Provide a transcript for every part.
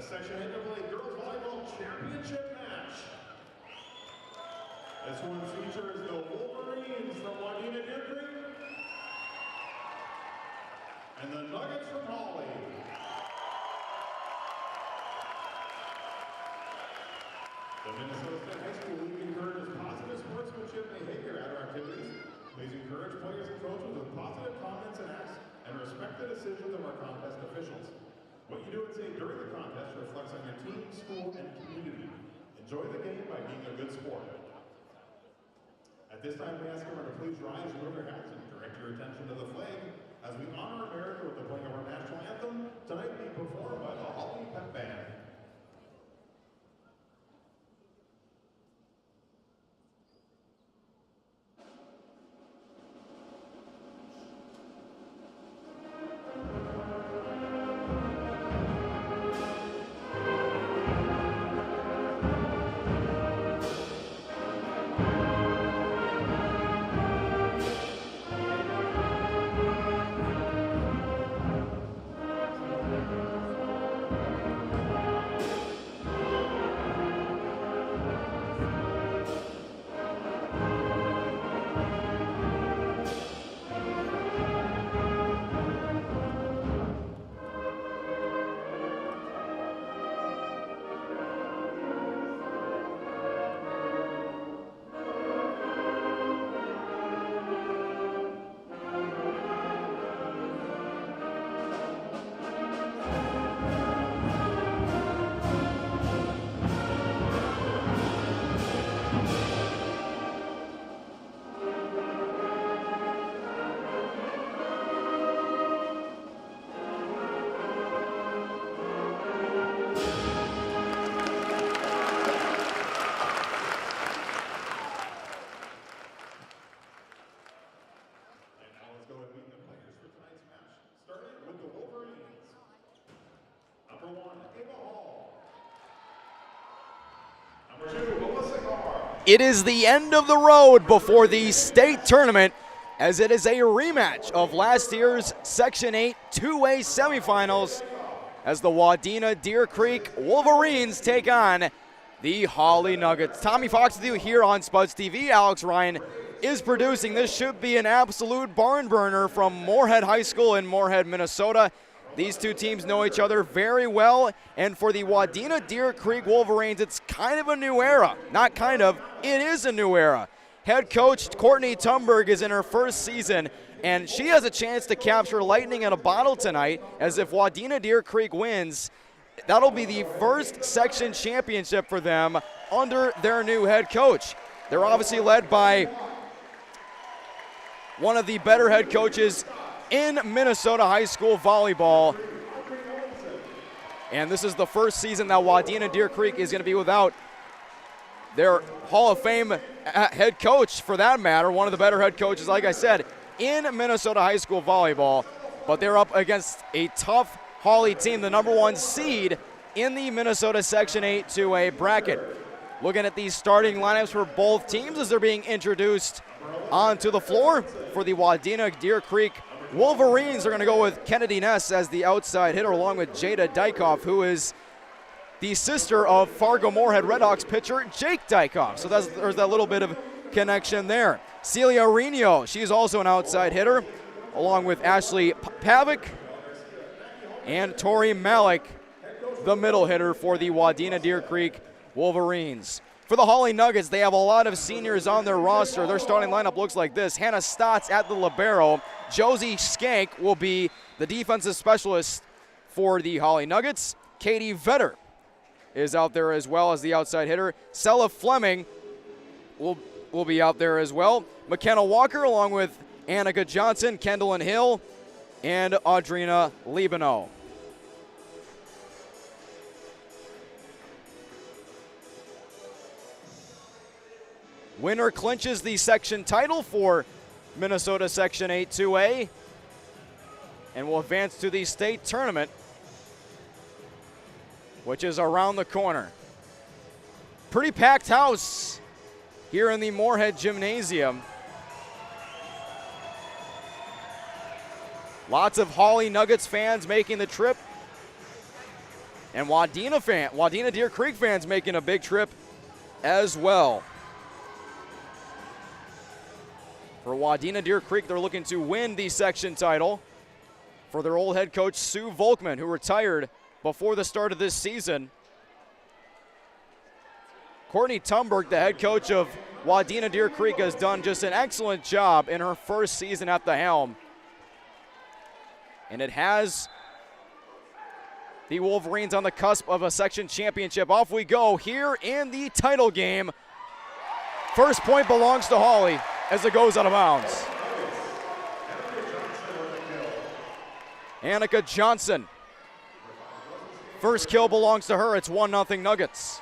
Section 8 Girls Volleyball Championship match. This one features the Wolverines from Wadena Deer Creek and the Nuggets from Hawley. The Minnesota State High School League encourages positive sportsmanship behavior at our activities. Please encourage players and coaches with positive comments and acts and respect the decisions of our contest officials. What you do and say during the contest reflects on your team, school, and community. Enjoy the game by being a good sport. At this time, we ask everyone to please rise, remove your hats, and direct your attention to the flag as we honor America with the playing of our national anthem, tonight being performed by the Hawley Pep Band. It is the end of the road before the state tournament, as it is a rematch of last year's Section 8 2A semifinals as the Wadena Deer Creek Wolverines take on the Hawley Nuggets. Tommy Fox with you here on Spuds TV. Alex Ryan is producing. This should be an absolute barn burner from Moorhead High School in Moorhead, Minnesota. These two teams know each other very well, and for the Wadena Deer Creek Wolverines, it's kind of a new era. Not kind of, it is a new era. Head coach Courtney Thunberg is in her first season, and she has a chance to capture lightning in a bottle tonight, as if Wadena Deer Creek wins, that'll be the first section championship for them under their new head coach. They're obviously led by one of the better head coaches in Minnesota high school volleyball. And this is the first season that Wadena Deer Creek is going to be without their Hall of Fame head coach, for that matter, one of the better head coaches, like I said, in Minnesota high school volleyball. But they're up against a tough Hawley team, the #1 seed in the Minnesota Section 8 2A bracket. Looking at these starting lineups for both teams as they're being introduced onto the floor. For the Wadena Deer Creek Wolverines are going to go with Kennedy Ness as the outside hitter, along with Jada Dykoff, who is the sister of Fargo Moorhead Redhawks pitcher Jake Dykoff. So there's that little bit of connection there. Celia Reno, she's also an outside hitter, along with Ashley Pavic and Tori Malik, the middle hitter for the Wadena Deer Creek Wolverines. For the Hawley Nuggets, they have a lot of seniors on their roster. Their starting lineup looks like this. Hannah Stotts at the libero. Josie Skank will be the defensive specialist for the Hawley Nuggets. Katie Vetter is out there as well as the outside hitter. Sella Fleming will be out there as well. McKenna Walker along with Annika Johnson, Kendall Hill, and Audrina Libano. Winner clinches the section title for Minnesota Section 8 2A and will advance to the state tournament, which is around the corner. Pretty packed house here in the Moorhead Gymnasium. Lots of Hawley Nuggets fans making the trip And Wadena Deer Creek fans making a big trip as well. For Wadena Deer Creek, they're looking to win the section title for their old head coach, Sue Volkman, who retired before the start of this season. Courtney Tumberg, the head coach of Wadena Deer Creek, has done just an excellent job in her first season at the helm. And it has the Wolverines on the cusp of a section championship. Off we go here in the title game. First point belongs to Hawley as it goes out of bounds. Annika Johnson. First kill belongs to her. It's 1-0 Nuggets.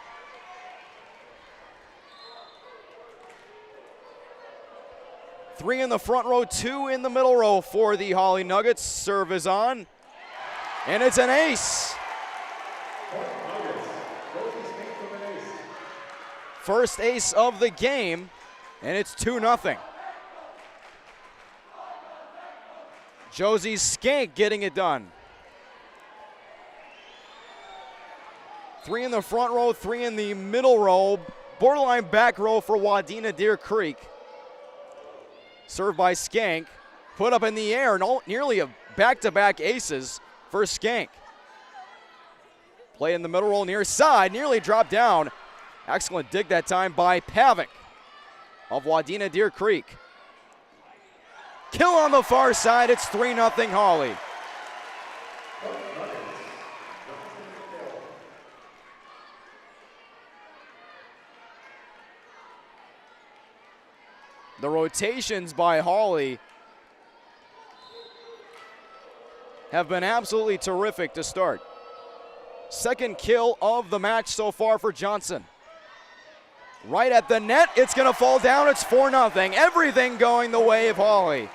Three in the front row, two in the middle row for the Hawley Nuggets. Serve is on, and it's an ace. First ace of the game, and it's 2-0. Josie Skank getting it done. Three in the front row, three in the middle row, borderline back row for Wadena Deer Creek. Served by Skank, put up in the air, nearly a back-to-back aces for Skank. Play in the middle roll near side, nearly dropped down. Excellent dig that time by Pavic of Wadena Deer Creek. Kill on the far side, it's 3-0 Hawley. The rotations by Hawley have been absolutely terrific to start. Second kill of the match so far for Johnson. Right at the net, it's gonna fall down, it's 4-0. Everything going the way of Hawley.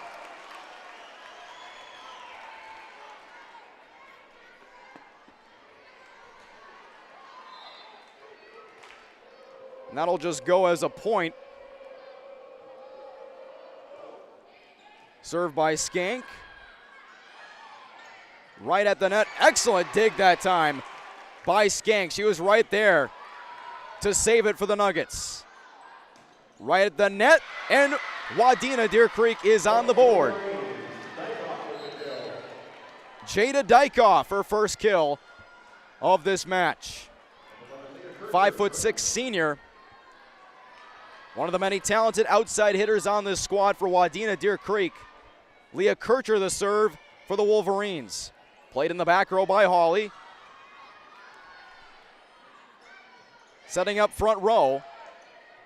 And that'll just go as a point. Served by Skank. Right at the net. Excellent dig that time by Skank. She was right there to save it for the Nuggets. Right at the net, and Wadena Deer Creek is on the board. Jada Dykoff, her first kill of this match. 5'6" senior. One of the many talented outside hitters on this squad for Wadena Deer Creek. Leah Kircher the serve for the Wolverines. Played in the back row by Hawley. Setting up front row.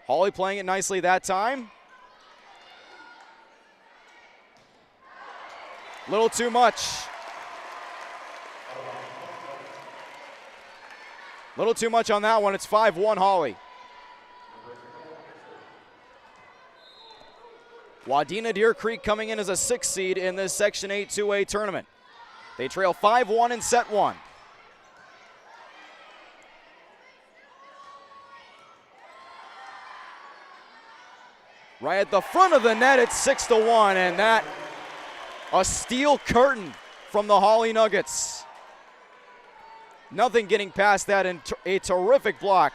Hawley playing it nicely that time. Little too much. Little too much on that one. It's 5-1 Hawley. Wadena Deer Creek coming in as a 6th seed in this Section 8 2A tournament. They trail 5-1 in set one. Right at the front of the net, it's 6-1, and that a steel curtain from the Hawley Nuggets. Nothing getting past that, and a terrific block.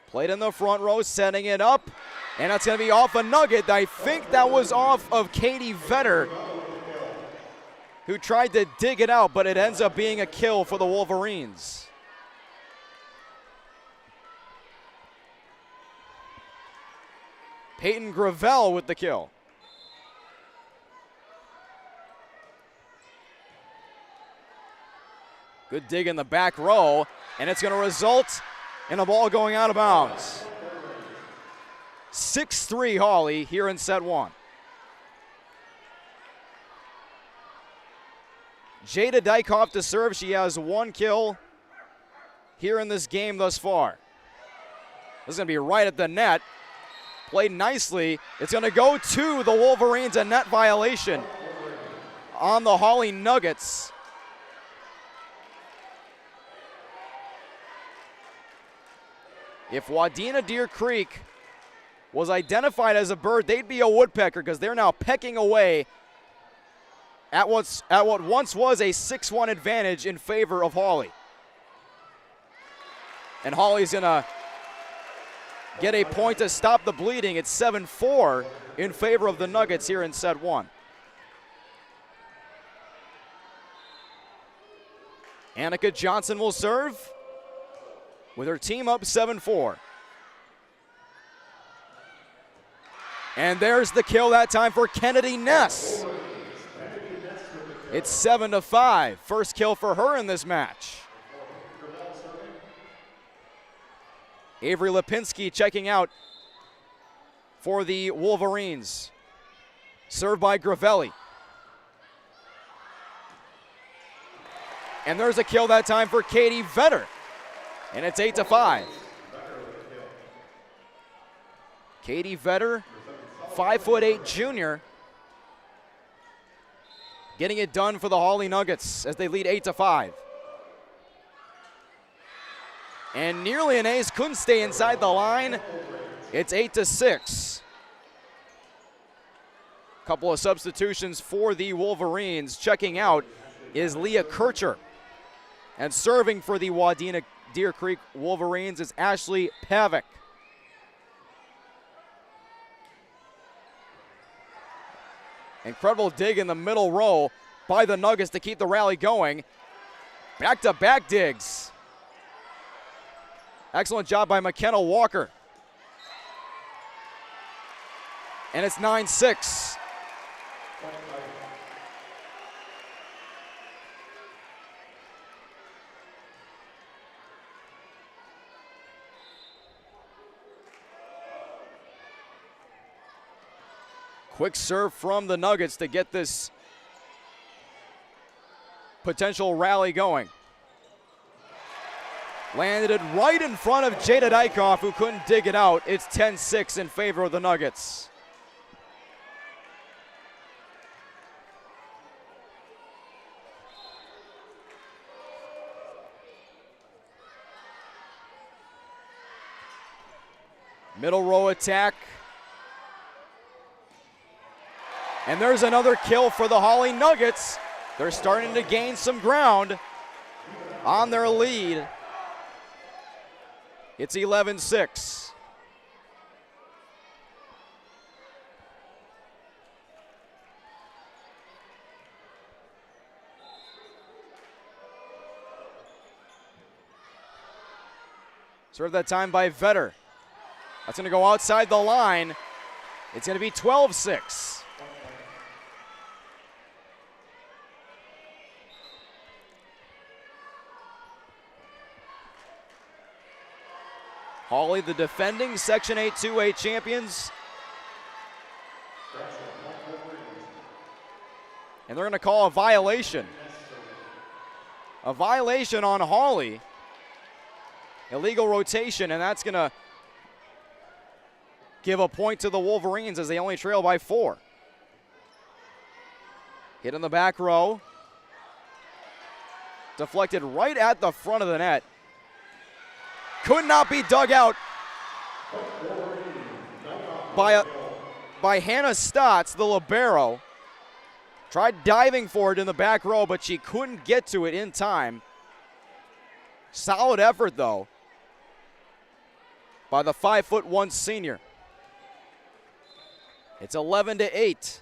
Played in the front row, setting it up, and that's going to be off a nugget. I think that was off of Katie Vetter, who tried to dig it out, but it ends up being a kill for the Wolverines. Peyton Gravel with the kill. Good dig in the back row, and it's going to result in a ball going out of bounds. 6-3 Hawley here in set one. Jada Dykoff to serve. She has one kill here in this game thus far. This is going to be right at the net. Played nicely. It's going to go to the Wolverines, a net violation on the Hawley Nuggets. If Wadena Deer Creek was identified as a bird, they'd be a woodpecker because they're now pecking away at what once was a 6-1 advantage in favor of Hawley. And Hawley's going to get a point to stop the bleeding. It's 7-4 in favor of the Nuggets here in set one. Annika Johnson will serve with her team up 7-4. And there's the kill that time for Kennedy Ness. It's 7-5. First kill for her in this match. Avery Lipinski checking out for the Wolverines. Served by Gravelli. And there's a kill that time for Katie Vetter. And it's 8-5. Katie Vetter, 5'8" junior, getting it done for the Hawley Nuggets as they lead 8-5. And nearly an ace, couldn't stay inside the line. It's 8-6. Couple of substitutions for the Wolverines. Checking out is Leah Kircher. And serving for the Wadena Deer Creek Wolverines is Ashley Pavick. Incredible dig in the middle row by the Nuggets to keep the rally going. Back-to-back digs. Excellent job by McKenna Walker. And it's 9-6. Quick serve from the Nuggets to get this potential rally going. Landed it right in front of Jada Dykoff, who couldn't dig it out. It's 10-6 in favor of the Nuggets. Middle row attack. And there's another kill for the Hawley Nuggets. They're starting to gain some ground on their lead. It's 11-6. Served that time by Vetter. That's going to go outside the line. It's going to be 12-6. Hawley, the defending Section 8 2A champions. And they're going to call a violation. A violation on Hawley. Illegal rotation, and that's going to give a point to the Wolverines as they only trail by 4. Hit in the back row. Deflected right at the front of the net. Could not be dug out by Hannah Stotts, the libero. Tried diving for it in the back row, but she couldn't get to it in time. Solid effort, though, by the 5'1" senior. It's 11-8.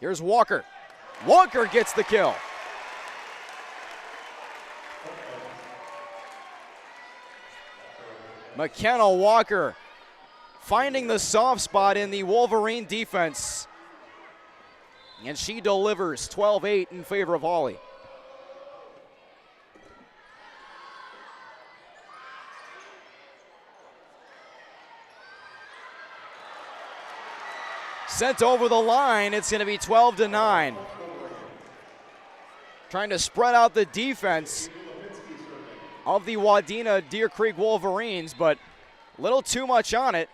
Here's Walker. Walker gets the kill. McKenna Walker finding the soft spot in the Wolverine defense. And she delivers 12-8 in favor of Hawley. Sent over the line, it's going to be 12-9. Trying to spread out the defense of the Wadena Deer Creek Wolverines, but a little too much on it.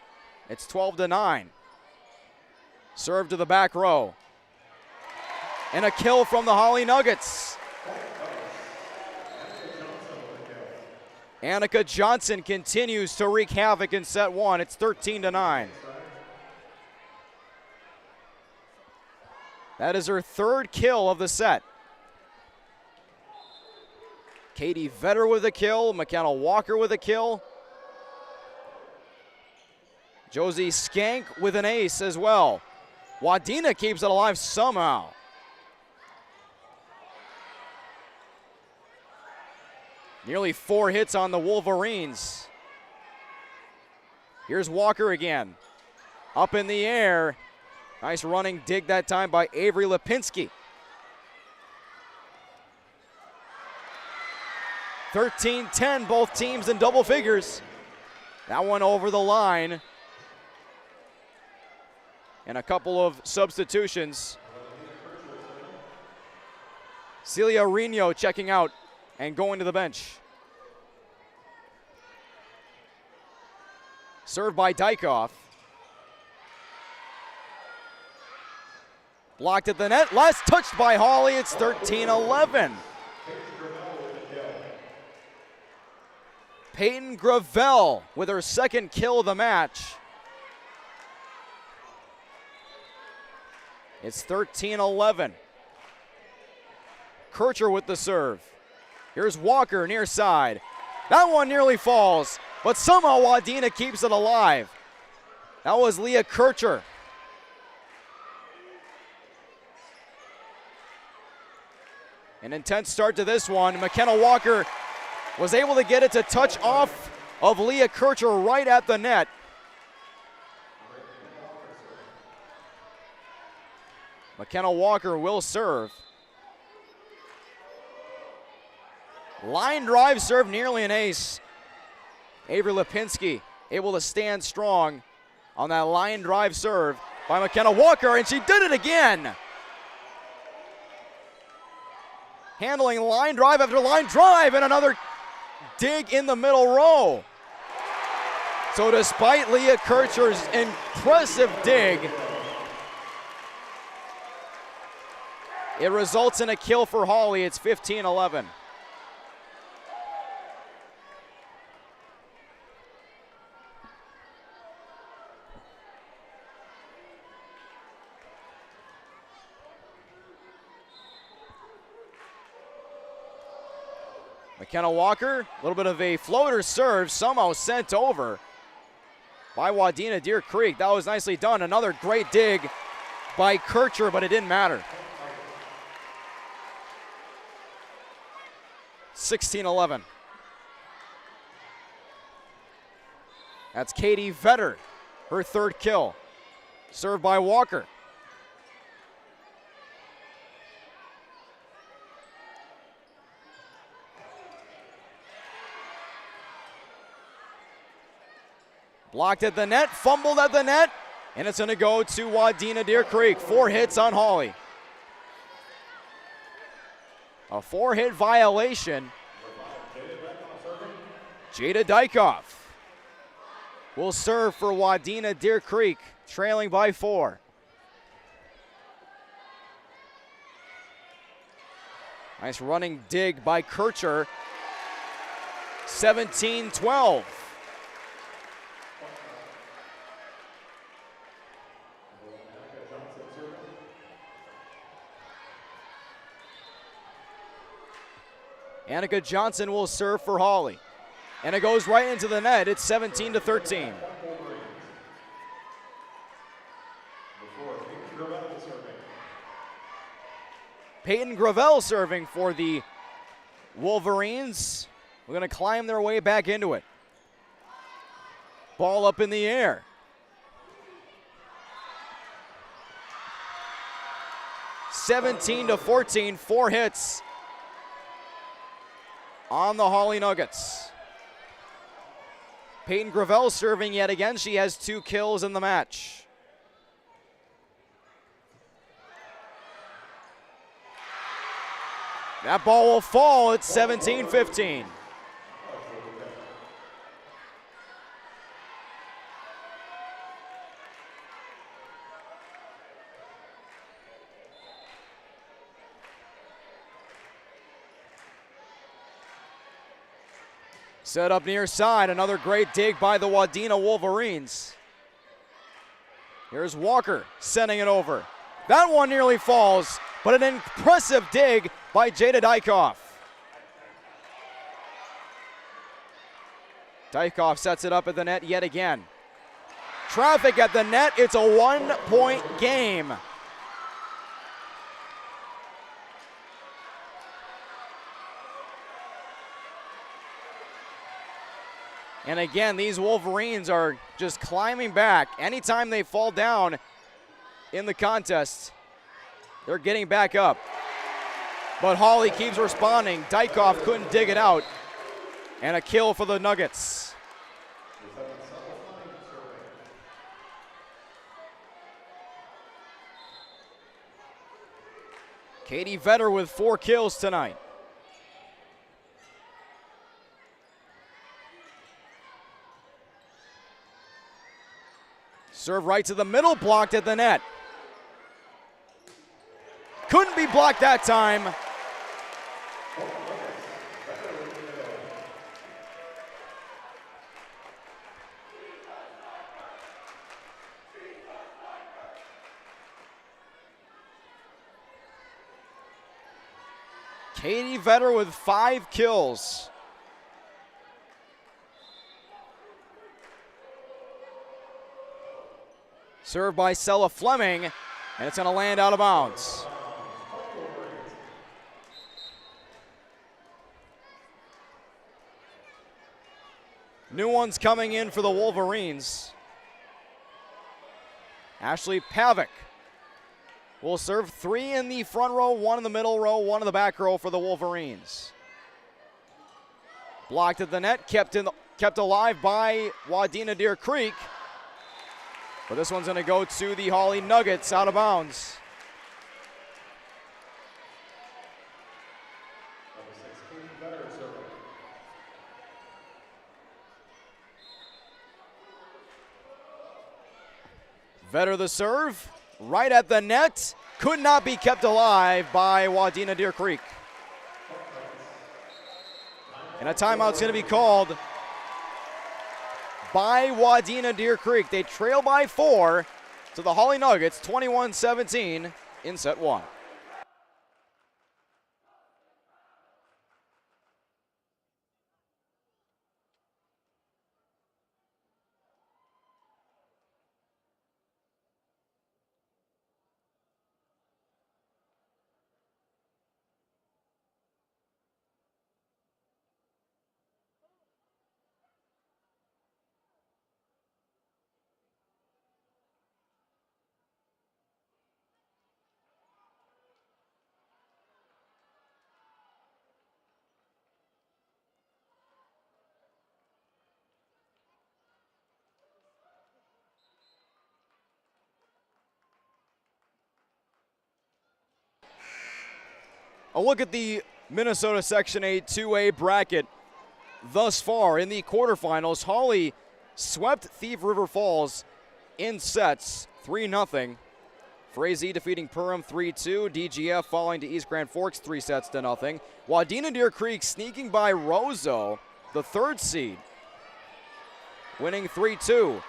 It's 12-9. Serve to the back row. And a kill from the Hawley Nuggets. Annika Johnson continues to wreak havoc in set one. It's 13-9. That is her third kill of the set. Katie Vetter with a kill, McKenna Walker with a kill. Josie Skank with an ace as well. Wadena keeps it alive somehow. Nearly 4 hits on the Wolverines. Here's Walker again. Up in the air. Nice running dig that time by Avery Lipinski. 13-10, both teams in double figures. That one over the line. And a couple of substitutions. Celia Reno checking out and going to the bench. Served by Dykoff. Blocked at the net. Last touched by Hawley. It's 13-11. Peyton Gravel with her second kill of the match. It's 13-11. Kircher with the serve. Here's Walker near side. That one nearly falls, but somehow Wadena keeps it alive. That was Leah Kircher. An intense start to this one. McKenna Walker was able to get it to touch off of Leah Kircher right at the net. McKenna Walker will serve. Line drive serve, nearly an ace. Avery Lipinski able to stand strong on that line drive serve by McKenna Walker, and she did it again. Handling line drive after line drive, and another dig in the middle row. So despite Leah Kircher's impressive dig, it results in a kill for Hawley. It's 15-11. McKenna Walker, a little bit of a floater serve, somehow sent over by Wadena Deer Creek. That was nicely done. Another great dig by Kircher, but it didn't matter. 16-11. That's Katie Vetter, her third kill. Served by Walker. Blocked at the net, fumbled at the net, and it's going to go to Wadena Deer Creek. 4 hits on Hawley. A 4-hit violation. Jada Dykoff will serve for Wadena Deer Creek, trailing by 4. Nice running dig by Kircher. 17-12. Annika Johnson will serve for Hawley. And it goes right into the net. It's 17-13. Peyton Gravel serving for the Wolverines. We're going to climb their way back into it. Ball up in the air. (17-14), 4 hits on the Hawley Nuggets. Peyton Gravel serving yet again. She has 2 kills in the match. That ball will fall. It's 17-15. Set up near side, another great dig by the Wadena Wolverines. Here's Walker sending it over. That one nearly falls, but an impressive dig by Jada Dykoff. Dykoff sets it up at the net yet again. Traffic at the net, it's a 1-point game. And again, these Wolverines are just climbing back. Anytime they fall down in the contest, they're getting back up. But Hawley keeps responding. Dykoff couldn't dig it out. And a kill for the Nuggets. Katie Vetter with 4 kills tonight. Serve right to the middle, blocked at the net. Couldn't be blocked that time. Katie Vetter with 5 kills. Served by Sella Fleming, and it's going to land out of bounds. New ones coming in for the Wolverines. Ashley Pavic will serve 3 in the front row, 1 in the middle row, 1 in the back row for the Wolverines. Blocked at the net, kept alive by Wadena Deer Creek. But this one's going to go to the Hawley Nuggets, out of bounds. Vetter the serve, right at the net. Could not be kept alive by Wadena Deer Creek. And a timeout's going to be called by Wadena Deer Creek. They trail by 4 to the Hawley Nuggets, 21-17 in set 1. A look at the Minnesota Section 8 2A bracket thus far. In the quarterfinals, Hawley swept Thief River Falls in sets 3-0. Frazee defeating Perham 3-2. DGF falling to East Grand Forks 3 sets to nothing. Wadena Deer Creek sneaking by Roseau, the 3rd seed, winning 3-2.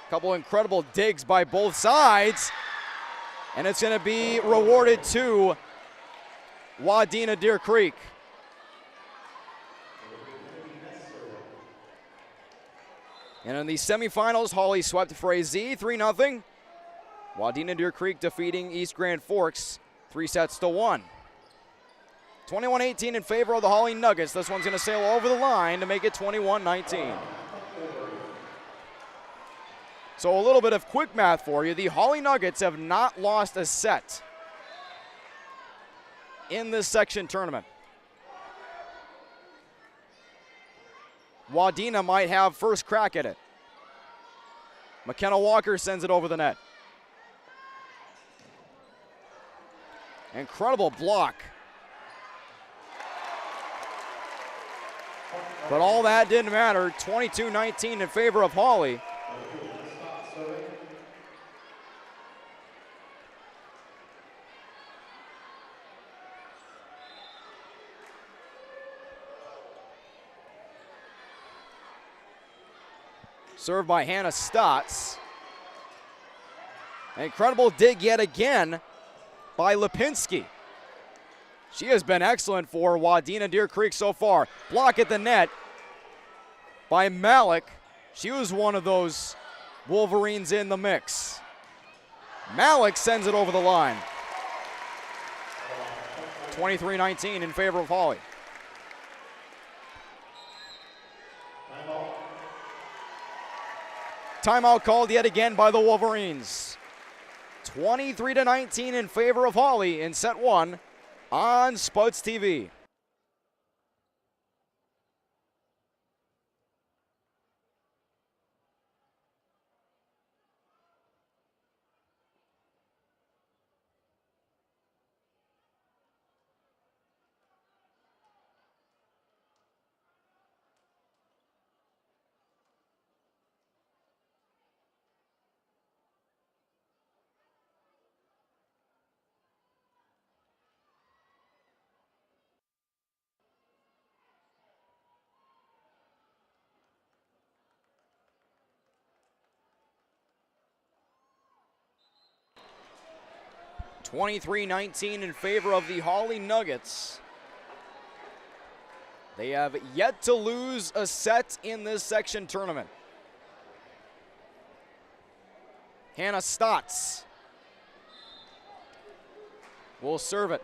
Couple incredible digs by both sides, and it's going to be rewarded to Wadena Deer Creek. And in the semifinals, Hawley swept Frazee 3-0. Wadena Deer Creek defeating East Grand Forks 3 sets to 1. 21-18 in favor of the Hawley Nuggets. This one's going to sail over the line to make it 21-19. So a little bit of quick math for you. The Hawley Nuggets have not lost a set in this section tournament. Wadena might have first crack at it. McKenna Walker sends it over the net. Incredible block. But all that didn't matter. 22-19 in favor of Hawley. Served by Hannah Stotts. An incredible dig yet again by Lipinski. She has been excellent for Wadena Deer Creek so far. Block at the net by Malik. She was one of those Wolverines in the mix. Malik sends it over the line. 23-19 in favor of Hawley. Timeout called yet again by the Wolverines. 23-19 in favor of Hawley in set one on Spuds TV. (23-19) in favor of the Hawley Nuggets. They have yet to lose a set in this section tournament. Hannah Stotts will serve it.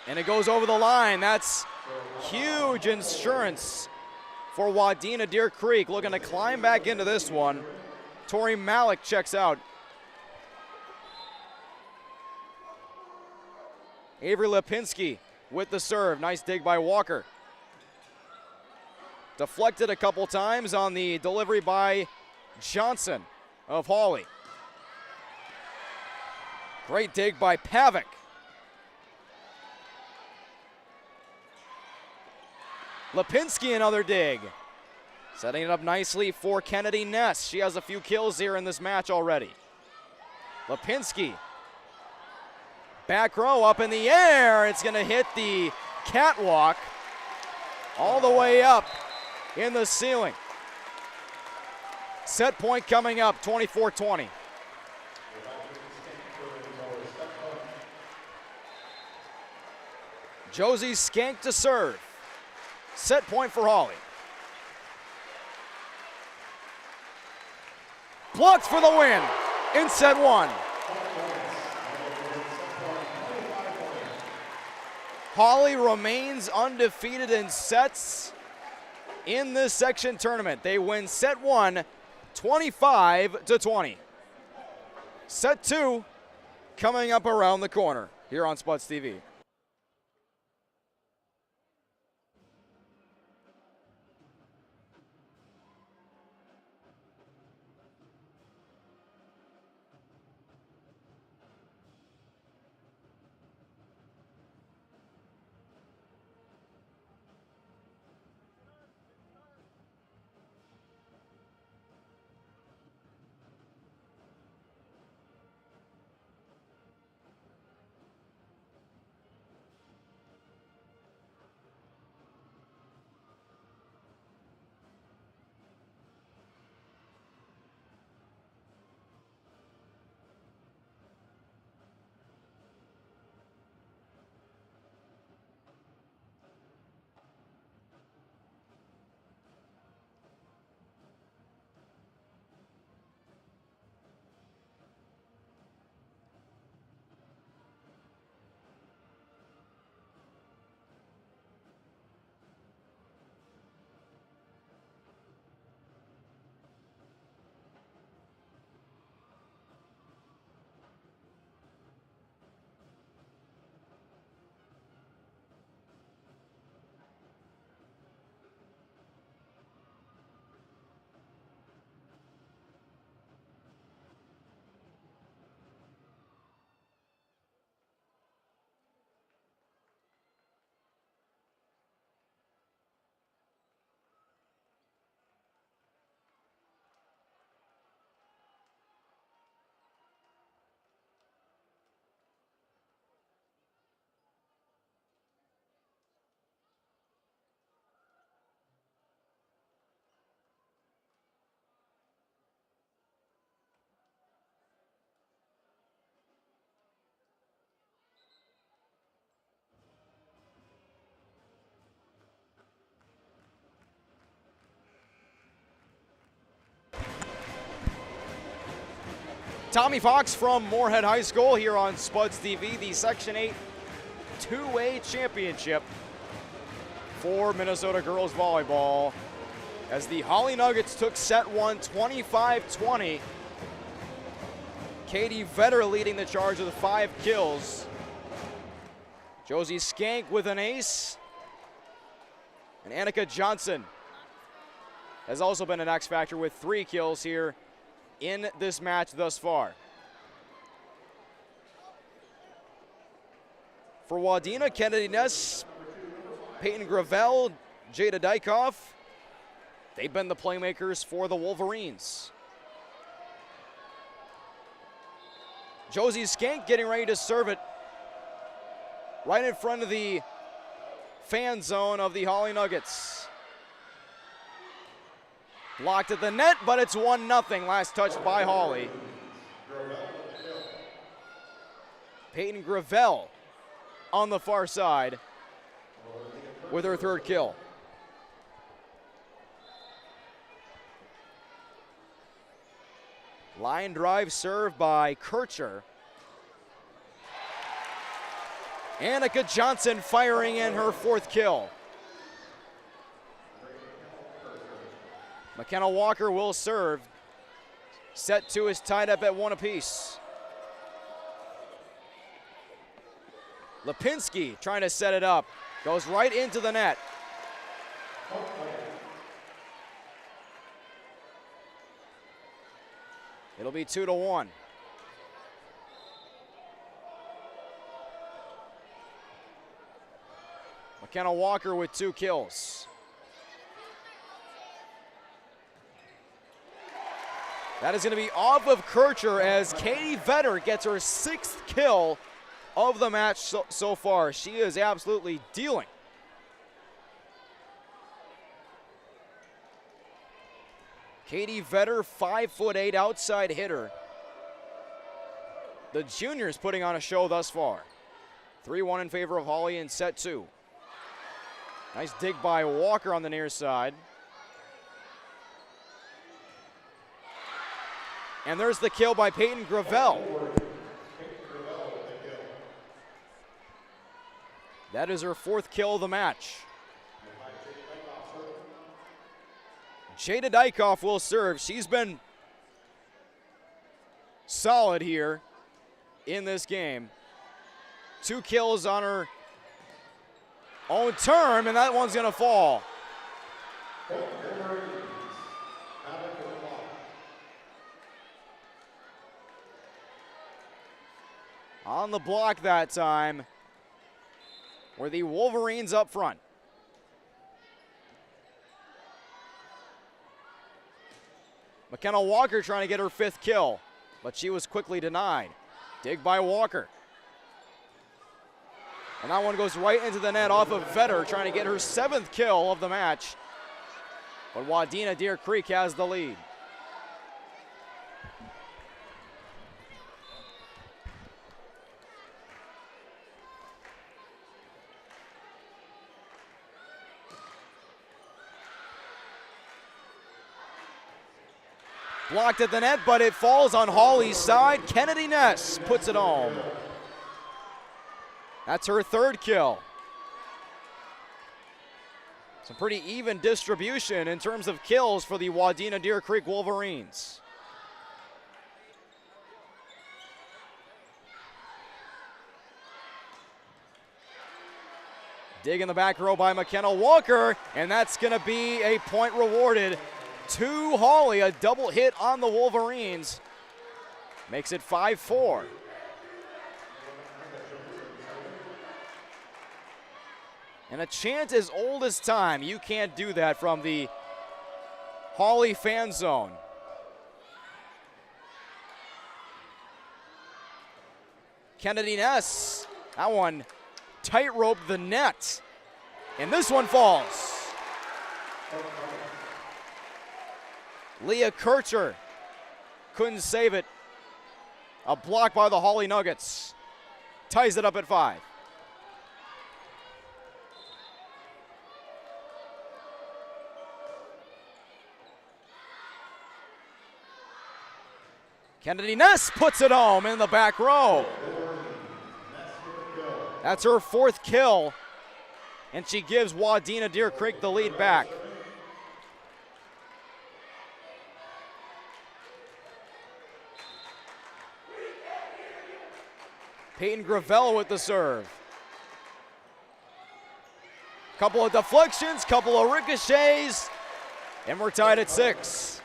And it goes over the line. That's huge insurance for Wadena Deer Creek, looking to climb back into this one. Tori Malik checks out. Avery Lipinski with the serve. Nice dig by Walker. Deflected a couple times on the delivery by Johnson of Hawley. Great dig by Pavic. Lipinski another dig. Setting it up nicely for Kennedy Ness. She has a few kills here in this match already. Lipinski. Back row up in the air. It's going to hit the catwalk all the way up in the ceiling. Set point coming up, 24-20. Josie Skank to serve. Set point for Hawley. Blocked for the win in set one. Hawley remains undefeated in sets in this section tournament. They win set one, 25-20. Set two coming up around the corner here on Spuds TV. Tommy Fox from Moorhead High School here on Spuds TV, the Section 8 2A championship for Minnesota girls volleyball, as the Hawley Nuggets took set one 25-20. Katie Vetter leading the charge with 5 kills. Josie Skank with an ace. And Annika Johnson has also been an X factor with 3 kills here in this match thus far. For Wadena, Kennedy Ness, Peyton Gravel, Jada Dykoff, they've been the playmakers for the Wolverines. Josie Skank getting ready to serve it right in front of the fan zone of the Hawley Nuggets. Blocked at the net, but it's 1-0. Last touched by Hawley. Peyton Gravel on the far side with her 3rd kill. Line drive serve by Kircher. Annika Johnson firing in her 4th kill. McKenna Walker will serve. Set 2 is tied up at 1 apiece. Lipinski trying to set it up. Goes right into the net. It'll be 2-1. McKenna Walker with 2 kills. That is going to be off of Kircher as Katie Vetter gets her 6th kill of the match so far. She is absolutely dealing. Katie Vetter, 5'8" outside hitter. The juniors putting on a show thus far. 3-1 in favor of Hawley in set 2. Nice dig by Walker on the near side. And there's the kill by Peyton Gravel. That is her 4th kill of the match. Jada Dykoff will serve. She's been solid here in this game. 2 kills on her own term, and that one's gonna fall. On the block that time were the Wolverines up front. McKenna Walker trying to get her 5th kill, but she was quickly denied. Dig by Walker. And that one goes right into the net off of Vetter, trying to get her 7th kill of the match. But Wadena Deer Creek has the lead. Blocked at the net, but it falls on Hawley's side. Kennedy Ness puts it home. That's her 3rd kill. Some pretty even distribution in terms of kills for the Wadena Deer Creek Wolverines. Dig in the back row by McKenna Walker, and that's going to be a point rewarded to Hawley. A double hit on the Wolverines makes it 5-4. And a chant as old as time. You can't do that from the Hawley fan zone. Kennedy Ness, that one tight-roped the net. And this one falls. Leah Kircher couldn't save it. A block by the Hawley Nuggets. Ties it up at 5. Kennedy Ness puts it home in the back row. That's her 4th kill, and she gives Wadena Deer Creek the lead back. Peyton Gravel with the serve. Couple of deflections, couple of ricochets, and we're tied at 6.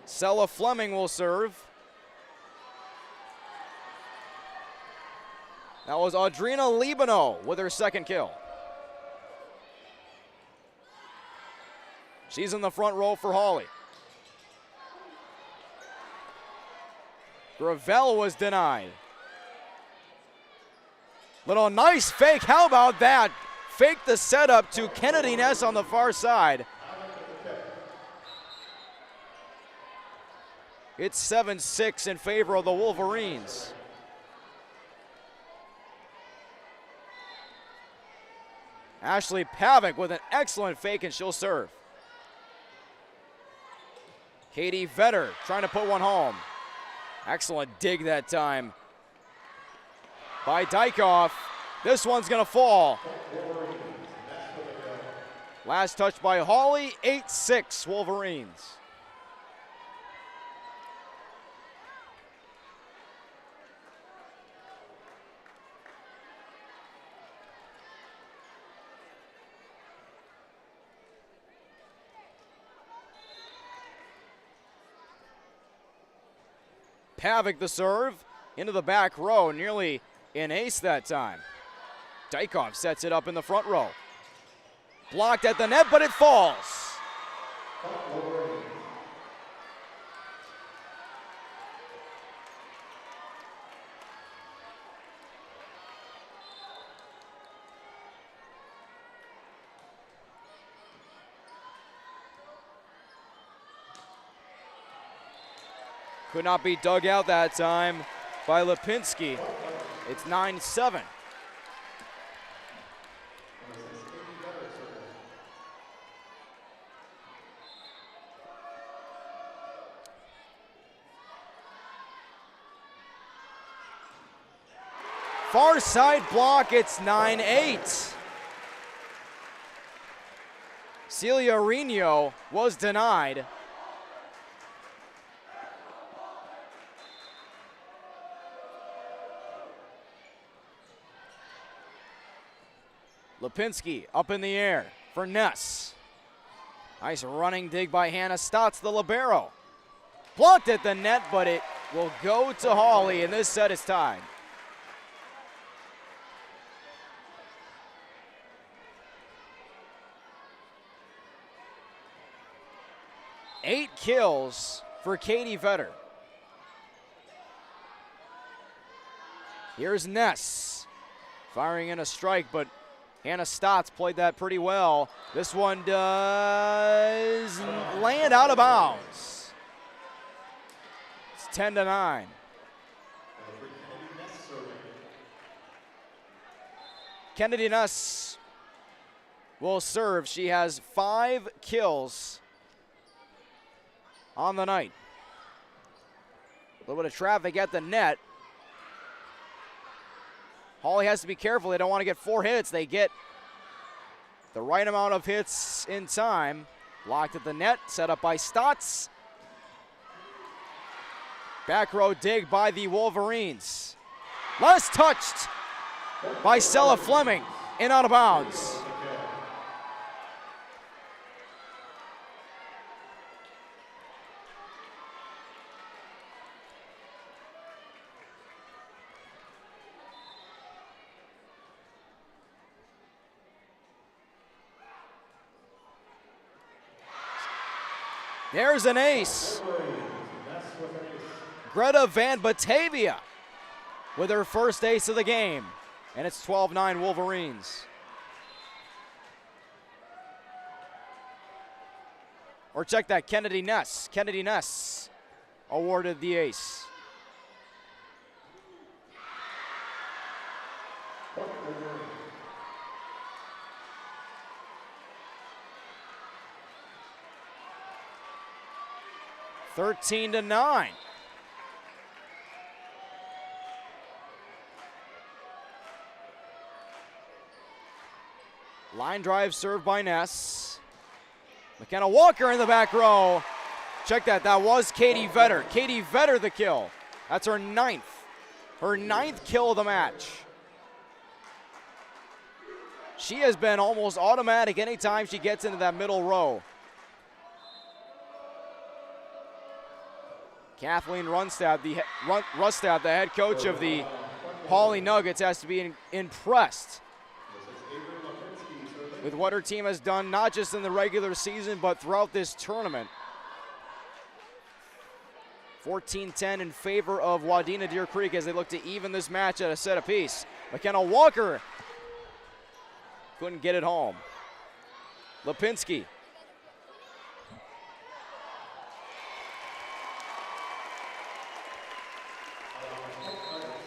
Sella Fleming will serve. That was Audrina Libano with her 2nd kill. She's in the front row for Hawley. Gravel was denied. Little nice fake, how about that? Fake the setup to Kennedy Ness on the far side. It's 7-6 in favor of the Wolverines. Ashley Pavick with an excellent fake, and she'll serve. Katie Vetter trying to put one home. Excellent dig that time by Dykoff. This one's gonna fall. Last touch by Hawley, 8-6 Wolverines. Pavick the serve into the back row, nearly an ace that time. Dykoff sets it up in the front row. Blocked at the net, but it falls. Could not be dug out that time by Lipinski. It's 9-7. Far side block, it's 9-8. Celia Reno was denied. Lipinski up in the air for Ness. Nice running dig by Hannah Stotts, the libero. Blocked at the net, but it will go to Hawley, and this set is tied. Eight kills for Katie Vetter. Here's Ness firing in a strike, but Hannah Stotts played that pretty well. This one does land out of bounds. It's 10-9. Kennedy Ness will serve. She has 5 kills on the night. A little bit of traffic at the net. Hawley has to be careful. They don't want to get 4 hits. They get the right amount of hits in time. Blocked at the net, set up by Stotts. Back row dig by the Wolverines. Last touched by Sella Fleming, in out of bounds. There's an ace. Greta Van Batavia with her first ace of the game. And it's 12-9 Wolverines. Or check that, Kennedy Ness. Kennedy Ness awarded the ace. 13-9. Line drive served by Ness. McKenna Walker in the back row. Check that, that was Katie Vetter. Katie Vetter the kill. That's her ninth kill of the match. She has been almost automatic anytime she gets into that middle row. Kathleen Rustad, the head coach of the Hawley Nuggets, has to be impressed with what her team has done, not just in the regular season, but throughout this tournament. 14-10 in favor of Wadena Deer Creek as they look to even this match at a set apiece. McKenna Walker couldn't get it home. Lipinski.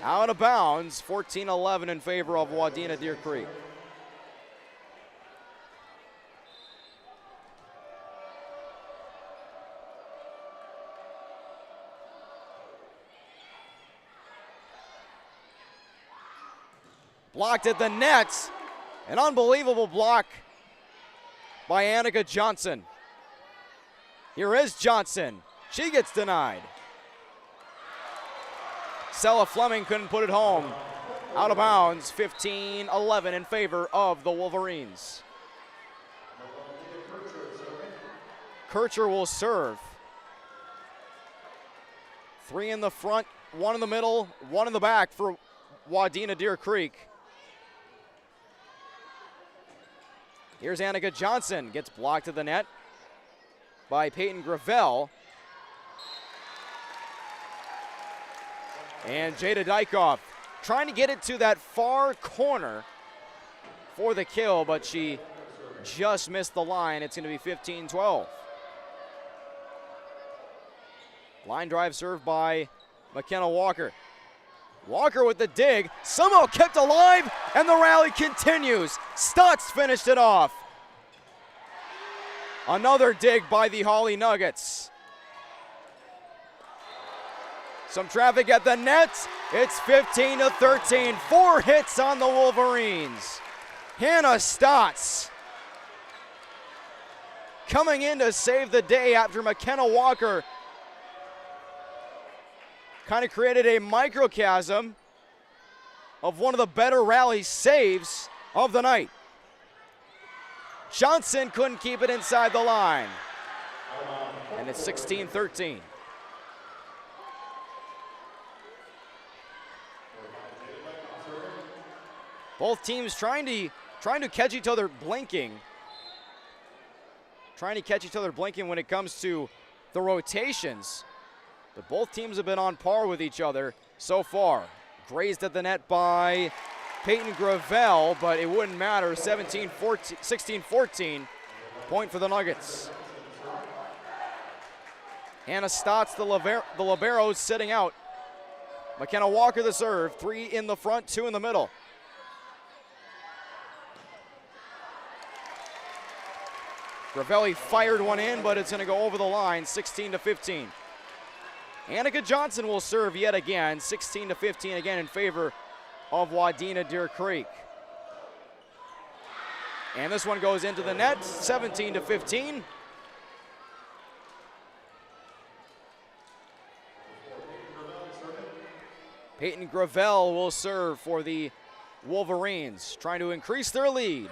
Out of bounds, 14-11 in favor of Wadena Deer Creek. Blocked at the net. An unbelievable block by Annika Johnson. Here is Johnson. She gets denied. Sella Fleming couldn't put it home. Out of bounds, 15-11 in favor of the Wolverines. Kircher will serve. 3 in the front, 1 in the middle, 1 in the back for Wadena Deer Creek. Here's Annika Johnson, gets blocked to the net by Peyton Gravel. And Jada Dykoff trying to get it to that far corner for the kill, but she just missed the line. It's going to be 15-12. Line drive served by McKenna Walker. Walker with the dig, somehow kept alive, and the rally continues. Stutz finished it off. Another dig by the Hawley Nuggets. Some traffic at the net. It's 15-13. 4 hits on the Wolverines. Hannah Stutz coming in to save the day after McKenna Walker kind of created a microcosm of one of the better rally saves of the night. Johnson couldn't keep it inside the line. And it's 16-13. Both teams trying to catch each other blinking. Trying to catch each other blinking when it comes to the rotations. But both teams have been on par with each other so far. Grazed at the net by Peyton Gravel, but it wouldn't matter. 16-14, point for the Nuggets. Hannah Stotts, the libero, sitting out. McKenna Walker the serve. 3 in the front, 2 in the middle. Gravelli fired one in, but it's going to go over the line, 16-15. Annika Johnson will serve yet again, 16-15 again in favor of Wadena Deer Creek. And this one goes into the net, 17-15. Peyton Gravel will serve for the Wolverines, trying to increase their lead.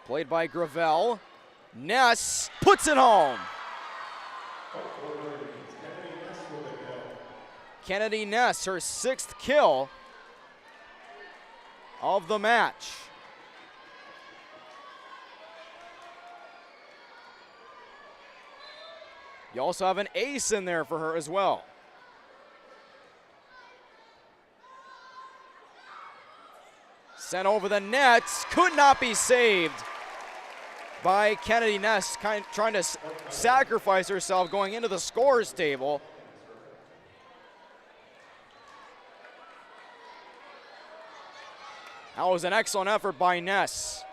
Played by Gravel. Ness puts it home. Kennedy Ness, her 6th kill of the match. You also have an ace in there for her as well. Sent over the net, could not be saved by Kennedy Ness, trying to sacrifice herself going into the scorers table. That was an excellent effort by Ness.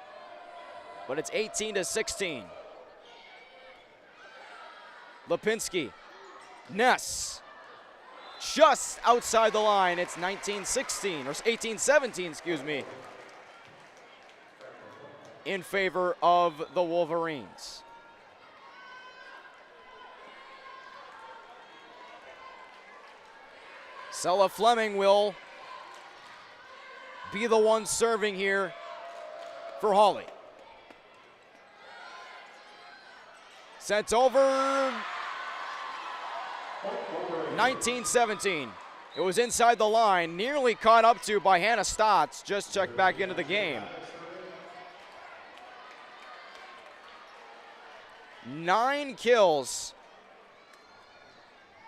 but it's 18-16. Lipinski, Ness, just outside the line. It's 19-16, or 18-17, excuse me, in favor of the Wolverines. Sella Fleming will be the one serving here for Hawley. Sent over, 19-17. It was inside the line, nearly caught up to by Hannah Stotts, just checked back into the game. 9 kills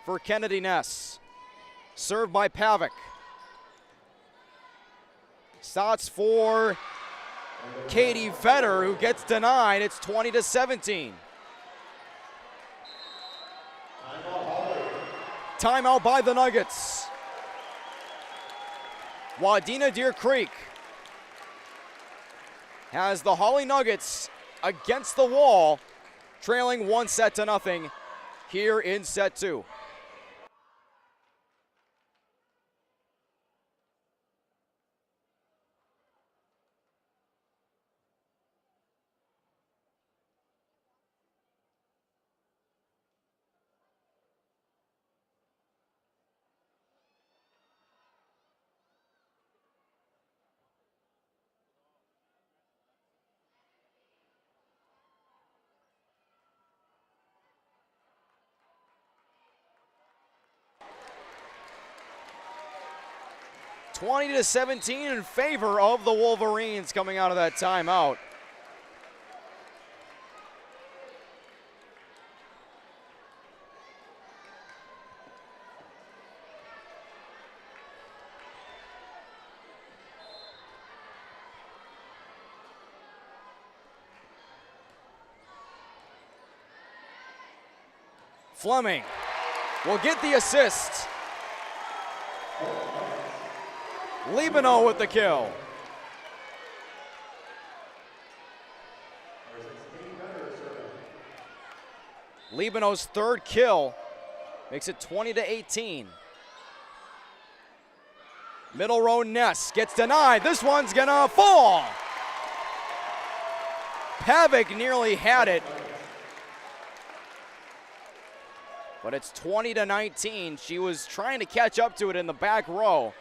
for Kennedy Ness. Served by Pavic. Stotts for Katie Vetter, who gets denied. It's 20-17. Timeout by the Nuggets. Wadena Deer Creek has the Hawley Nuggets against the wall, trailing 1-0 here in set 2. (20-17) in favor of the Wolverines coming out of that timeout. Fleming will get the assist. Libano with the kill. Libano's third kill makes it 20-18. Middle row Ness gets denied. This one's gonna fall. Pavic nearly had it, but it's 20-19. She was trying to catch up to it in the back row.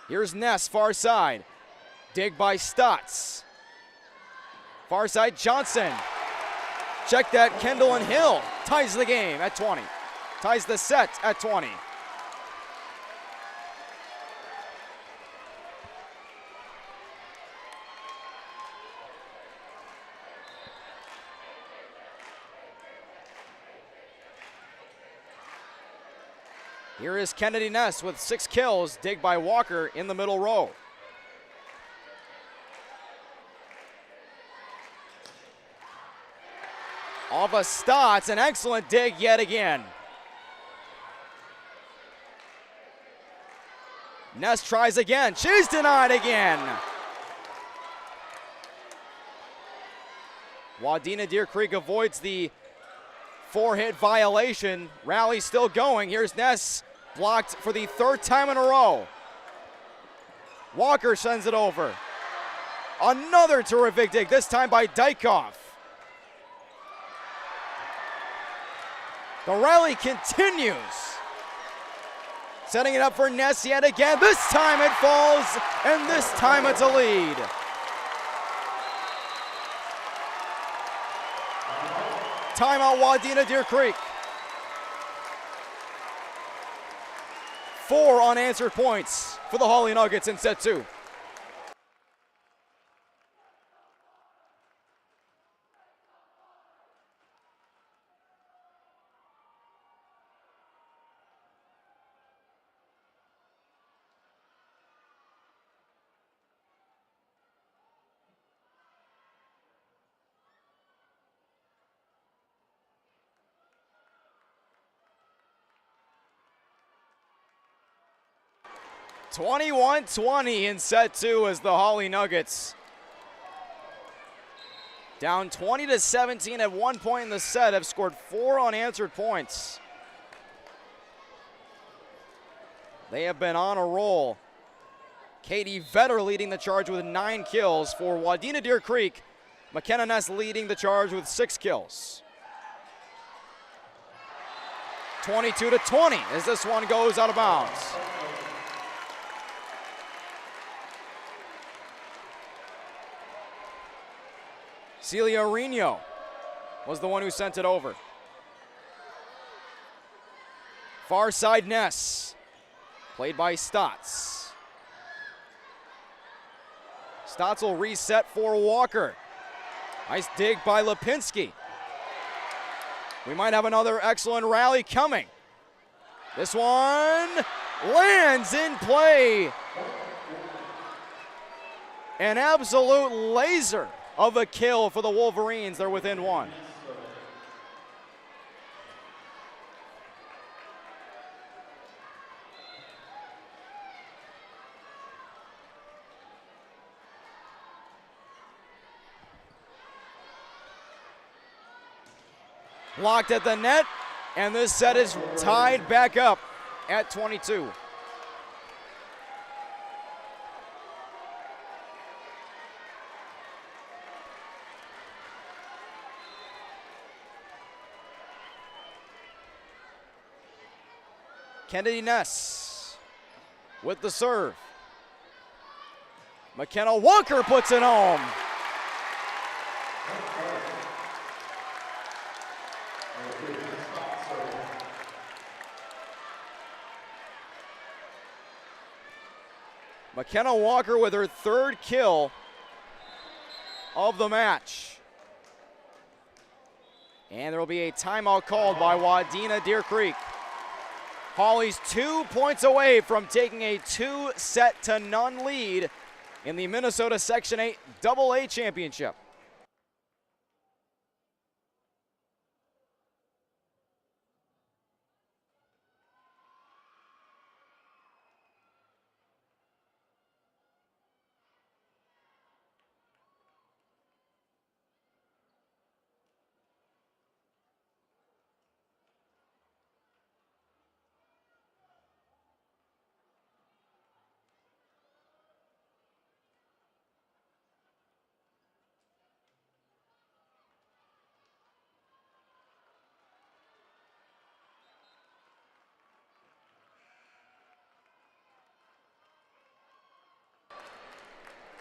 Here's Ness, far side. Dig by Stotts. Far side, Johnson. Check that, Kendall and Hill ties the game at 20. Ties the set at 20. Here is Kennedy Ness with 6 kills, dig by Walker in the middle row. Ava Stotts, an excellent dig yet again. Ness tries again, she's denied again. Wadena Deer Creek avoids the 4-hit violation. Rally still going. Here's Ness, blocked for the 3rd time in a row. Walker sends it over. Another terrific dig, this time by Dykoff. The rally continues. Setting it up for Ness yet again. This time it falls, and this time it's a lead. Timeout Wadena Deer Creek. 4 unanswered points for the Hawley Nuggets in set 2. 21-20 in set 2 as the Hawley Nuggets, down 20-17 at one point in the set, have scored 4 unanswered points. They have been on a roll. Katie Vetter leading the charge with 9 kills for Wadena Deer Creek. McKenna Ness leading the charge with 6 kills. 22-20 as this one goes out of bounds. Celia Arino was the one who sent it over. Far side Ness, played by Stotts. Stotts will reset for Walker. Nice dig by Lipinski. We might have another excellent rally coming. This one lands in play. An absolute laser of a kill for the Wolverines. They're within 1. Blocked at the net, and this set is tied back up at 22. Kennedy Ness with the serve. McKenna Walker puts it home. McKenna Walker with her 3rd kill of the match. And there will be a timeout called by Wadena Deer Creek. Hawley's 2 points away from taking a 2-0 lead in the Minnesota Section 8 AA Championship.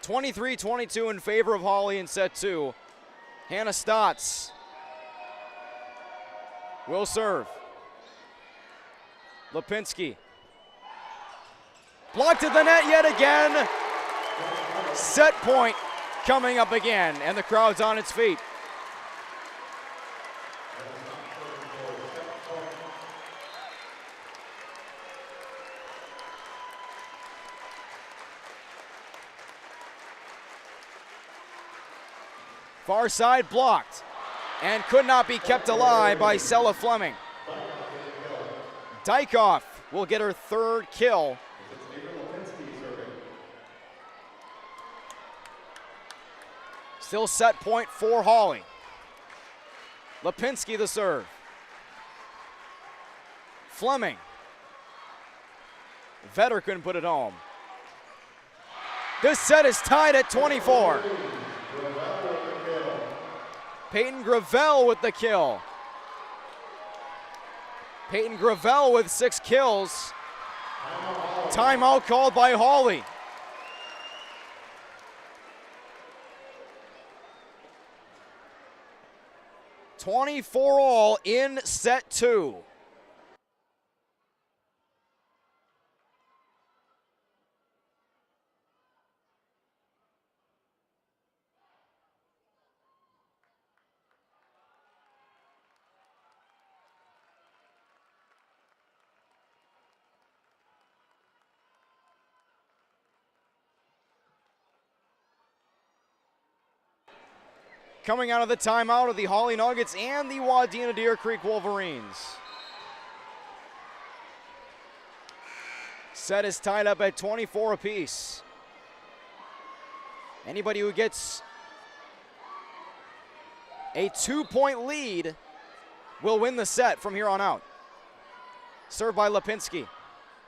(23-22) in favor of Hawley in set 2. Hannah Stotts will serve. Lipinski. Blocked at the net yet again. Set point coming up again, and the crowd's on its feet. Far side blocked and could not be kept alive by Sella Fleming. Dykoff will get her 3rd kill. Still set point for Hawley. Lipinski the serve. Fleming. Vetter couldn't put it home. This set is tied at 24. Peyton Gravel with the kill. Peyton Gravel with 6 kills. Timeout called by Hawley. (24 all in set 2. Coming out of the timeout of the Hawley Nuggets and the Wadena Deer Creek Wolverines. Set is tied up at 24 apiece. Anybody who gets a 2-point lead will win the set from here on out. Served by Lipinski.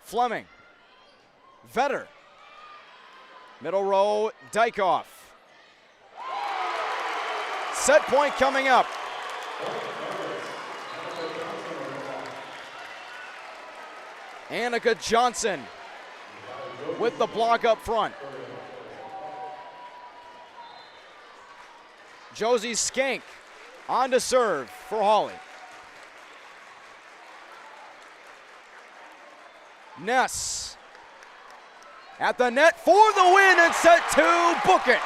Fleming. Vetter. Middle row, Dykoff. Set point coming up. Annika Johnson with the block up front. Josie Skank on to serve for Hawley. Ness at the net for the win and set two, book it.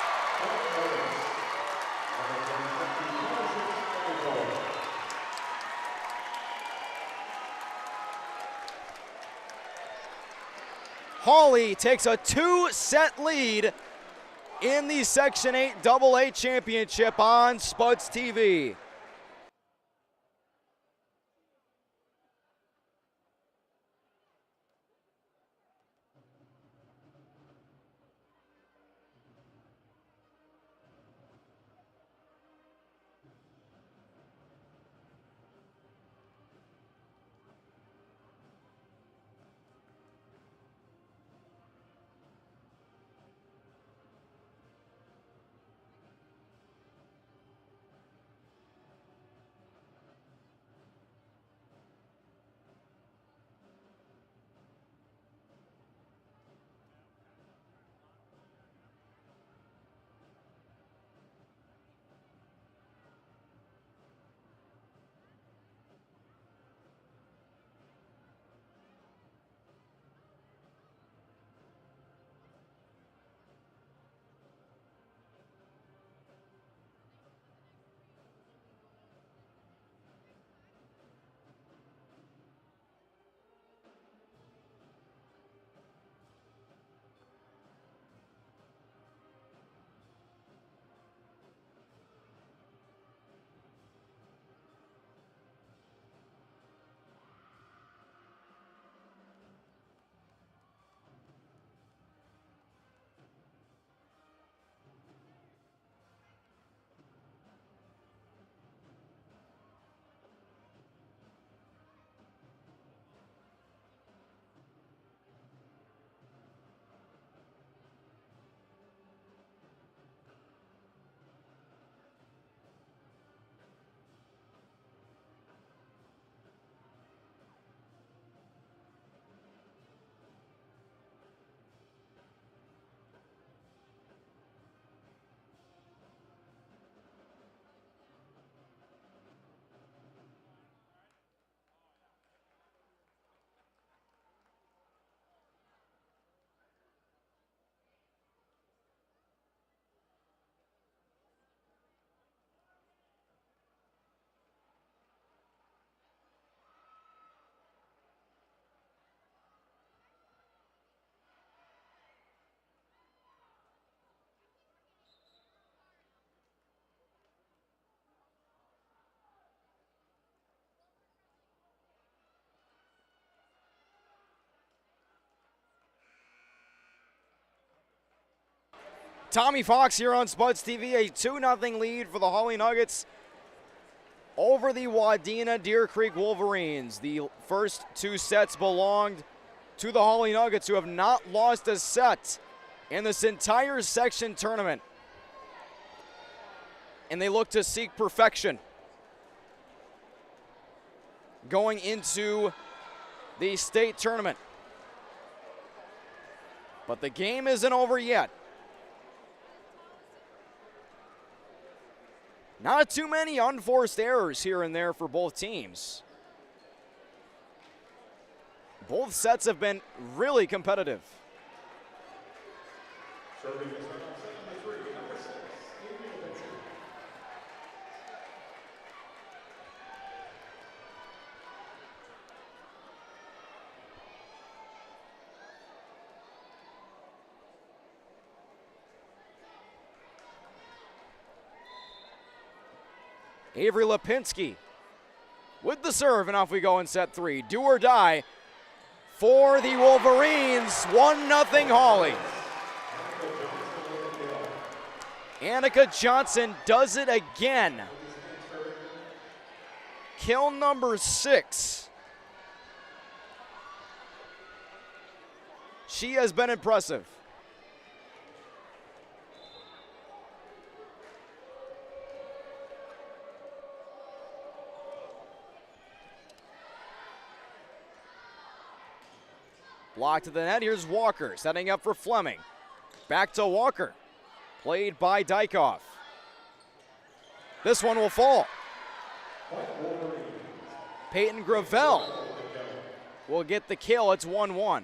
Hawley takes a 2-set lead in the Section 8 AA Championship on Spuds TV. Tommy Fox here on Spuds TV, a 2-0 lead for the Hawley Nuggets over the Wadena Deer Creek Wolverines. The first 2 sets belonged to the Hawley Nuggets, who have not lost a set in this entire section tournament. And they look to seek perfection going into the state tournament. But the game isn't over yet. Not too many unforced errors here and there for both teams. Both sets have been really competitive. Avery Lipinski with the serve, and off we go in set 3. Do or die for the Wolverines, 1-0 Hawley. Annika Johnson does it again. Kill number 6. She has been impressive. Block to the net. Here's Walker setting up for Fleming. Back to Walker. Played by Dykoff. This one will fall. Peyton Gravel will get the kill. It's 1-1.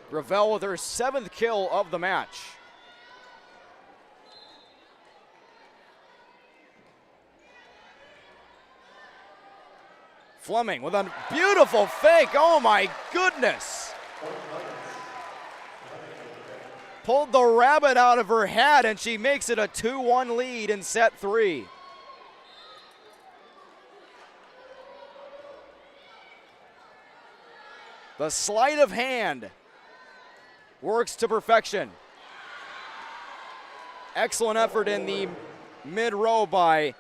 Gravel with her 7th kill of the match. Fleming with a beautiful fake. Oh my goodness. Pulled the rabbit out of her hat and she makes it a 2-1 lead in set 3. The sleight of hand works to perfection. Excellent effort in the mid-row by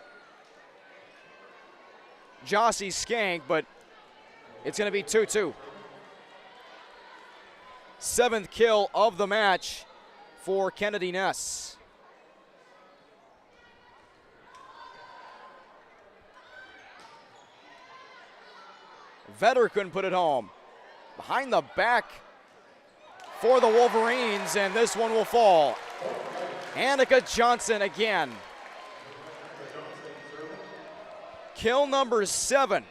Jossie Skank, but it's going to be 2-2. 7th kill of the match for Kennedy Ness. Vetter couldn't put it home. Behind the back for the Wolverines, and this one will fall. Annika Johnson again. Kill number 7.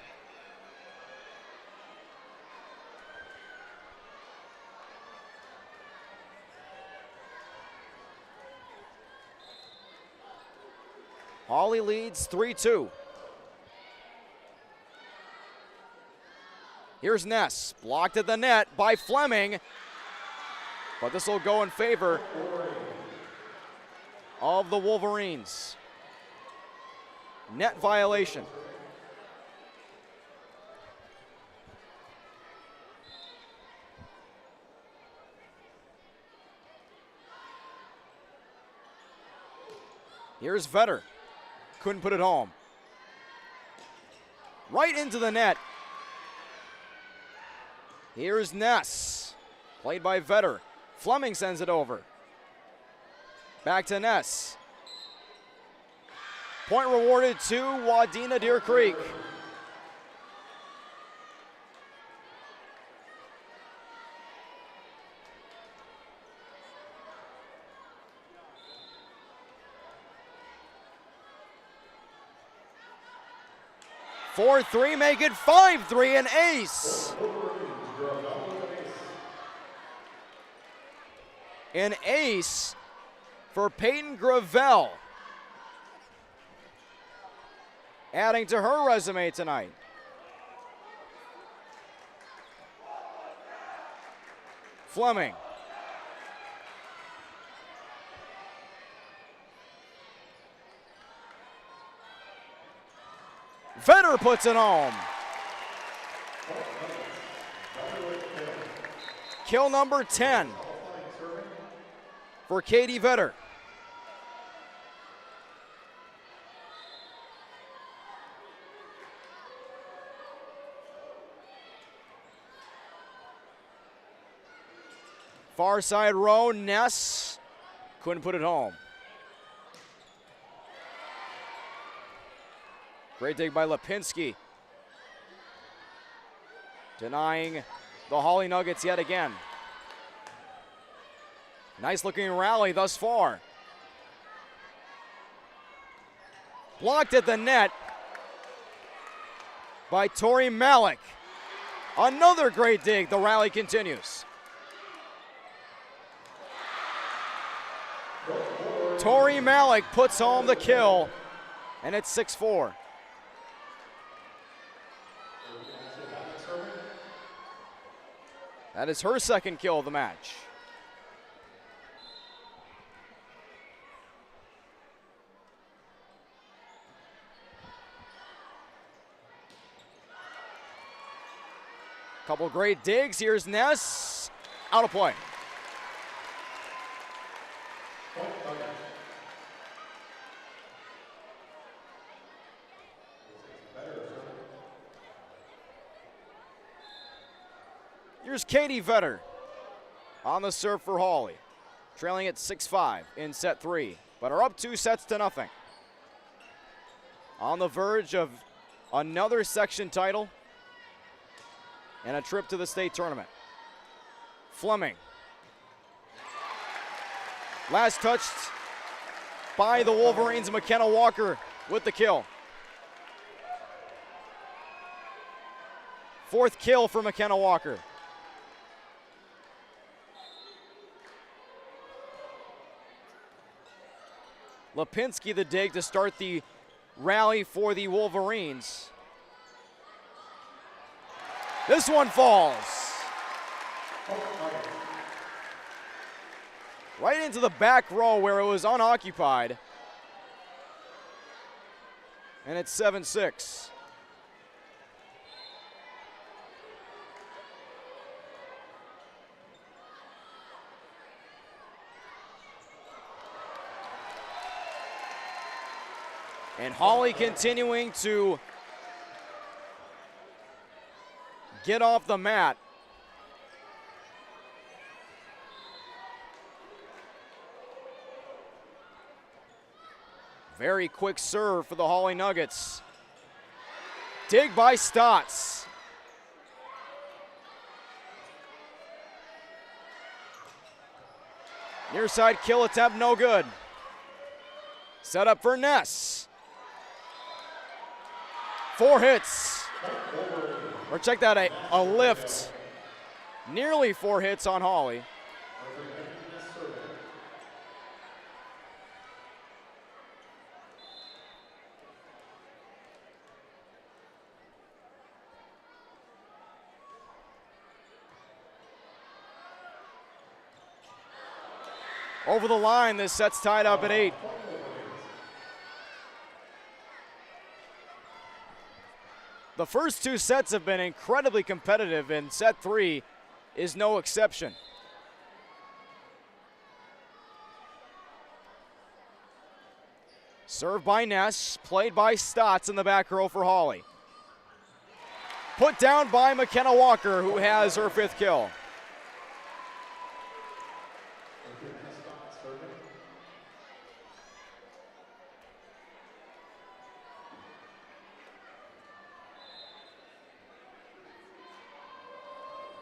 Hawley leads 3-2. Here's Ness, blocked at the net by Fleming, but this will go in favor of the Wolverines. Net violation. Here's Vetter. Couldn't put it home. Right into the net. Here's Ness. Played by Vetter. Fleming sends it over. Back to Ness. Point rewarded to Wadena Deer Creek. Four, 3, make it 5-3, an ace. An ace for Peyton Gravel, adding to her resume tonight. Fleming. Vetter puts it home. Kill number 10 for Katie Vetter. Far side row, Ness couldn't put it home. Great dig by Lipinski. Denying the Hawley Nuggets yet again. Nice looking rally thus far. Blocked at the net by Tori Malik. Another great dig. The rally continues. Tori Malik puts home the kill, and it's 6-4. That is her second kill of the match. Couple great digs. Here's Ness. Out of play. Here's Katie Vetter on the serve for Hawley. Trailing at 6-5 in set 3, but are up 2-0. On the verge of another section title and a trip to the state tournament. Fleming. Last touched by the Wolverines, McKenna Walker with the kill. Fourth kill for McKenna Walker. Lipinski the dig to start the rally for the Wolverines. This one falls. Right into the back row where it was unoccupied. And it's 7-6. And Hawley continuing to get off the mat. Very quick serve for the Hawley Nuggets. Dig by Stotts. Near side kill attempt, no good. Set up for Ness. 4 hits. Or check that, a lift. Nearly 4 hits on Hawley. Over the line, this set's tied up at 8. The first 2 sets have been incredibly competitive, and set 3 is no exception. Served by Ness, played by Stotts in the back row for Hawley. Put down by McKenna Walker, who has her 5th kill.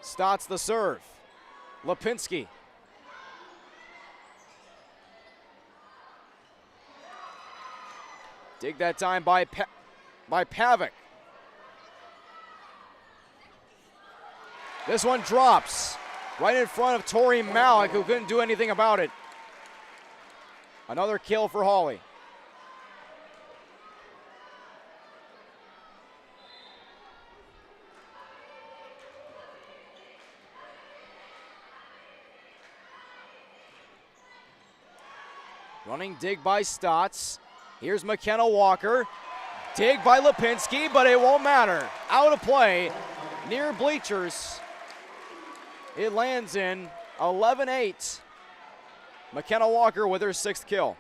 Stotts the serve. Lipinski. Dig that time by Pavic. This one drops right in front of Tori Malik, who couldn't do anything about it. Another kill for Hawley. Running dig by Stotts. Here's McKenna Walker. Dig by Lipinski, but it won't matter. Out of play, near bleachers. It lands in 11-8. McKenna Walker with her 6th kill.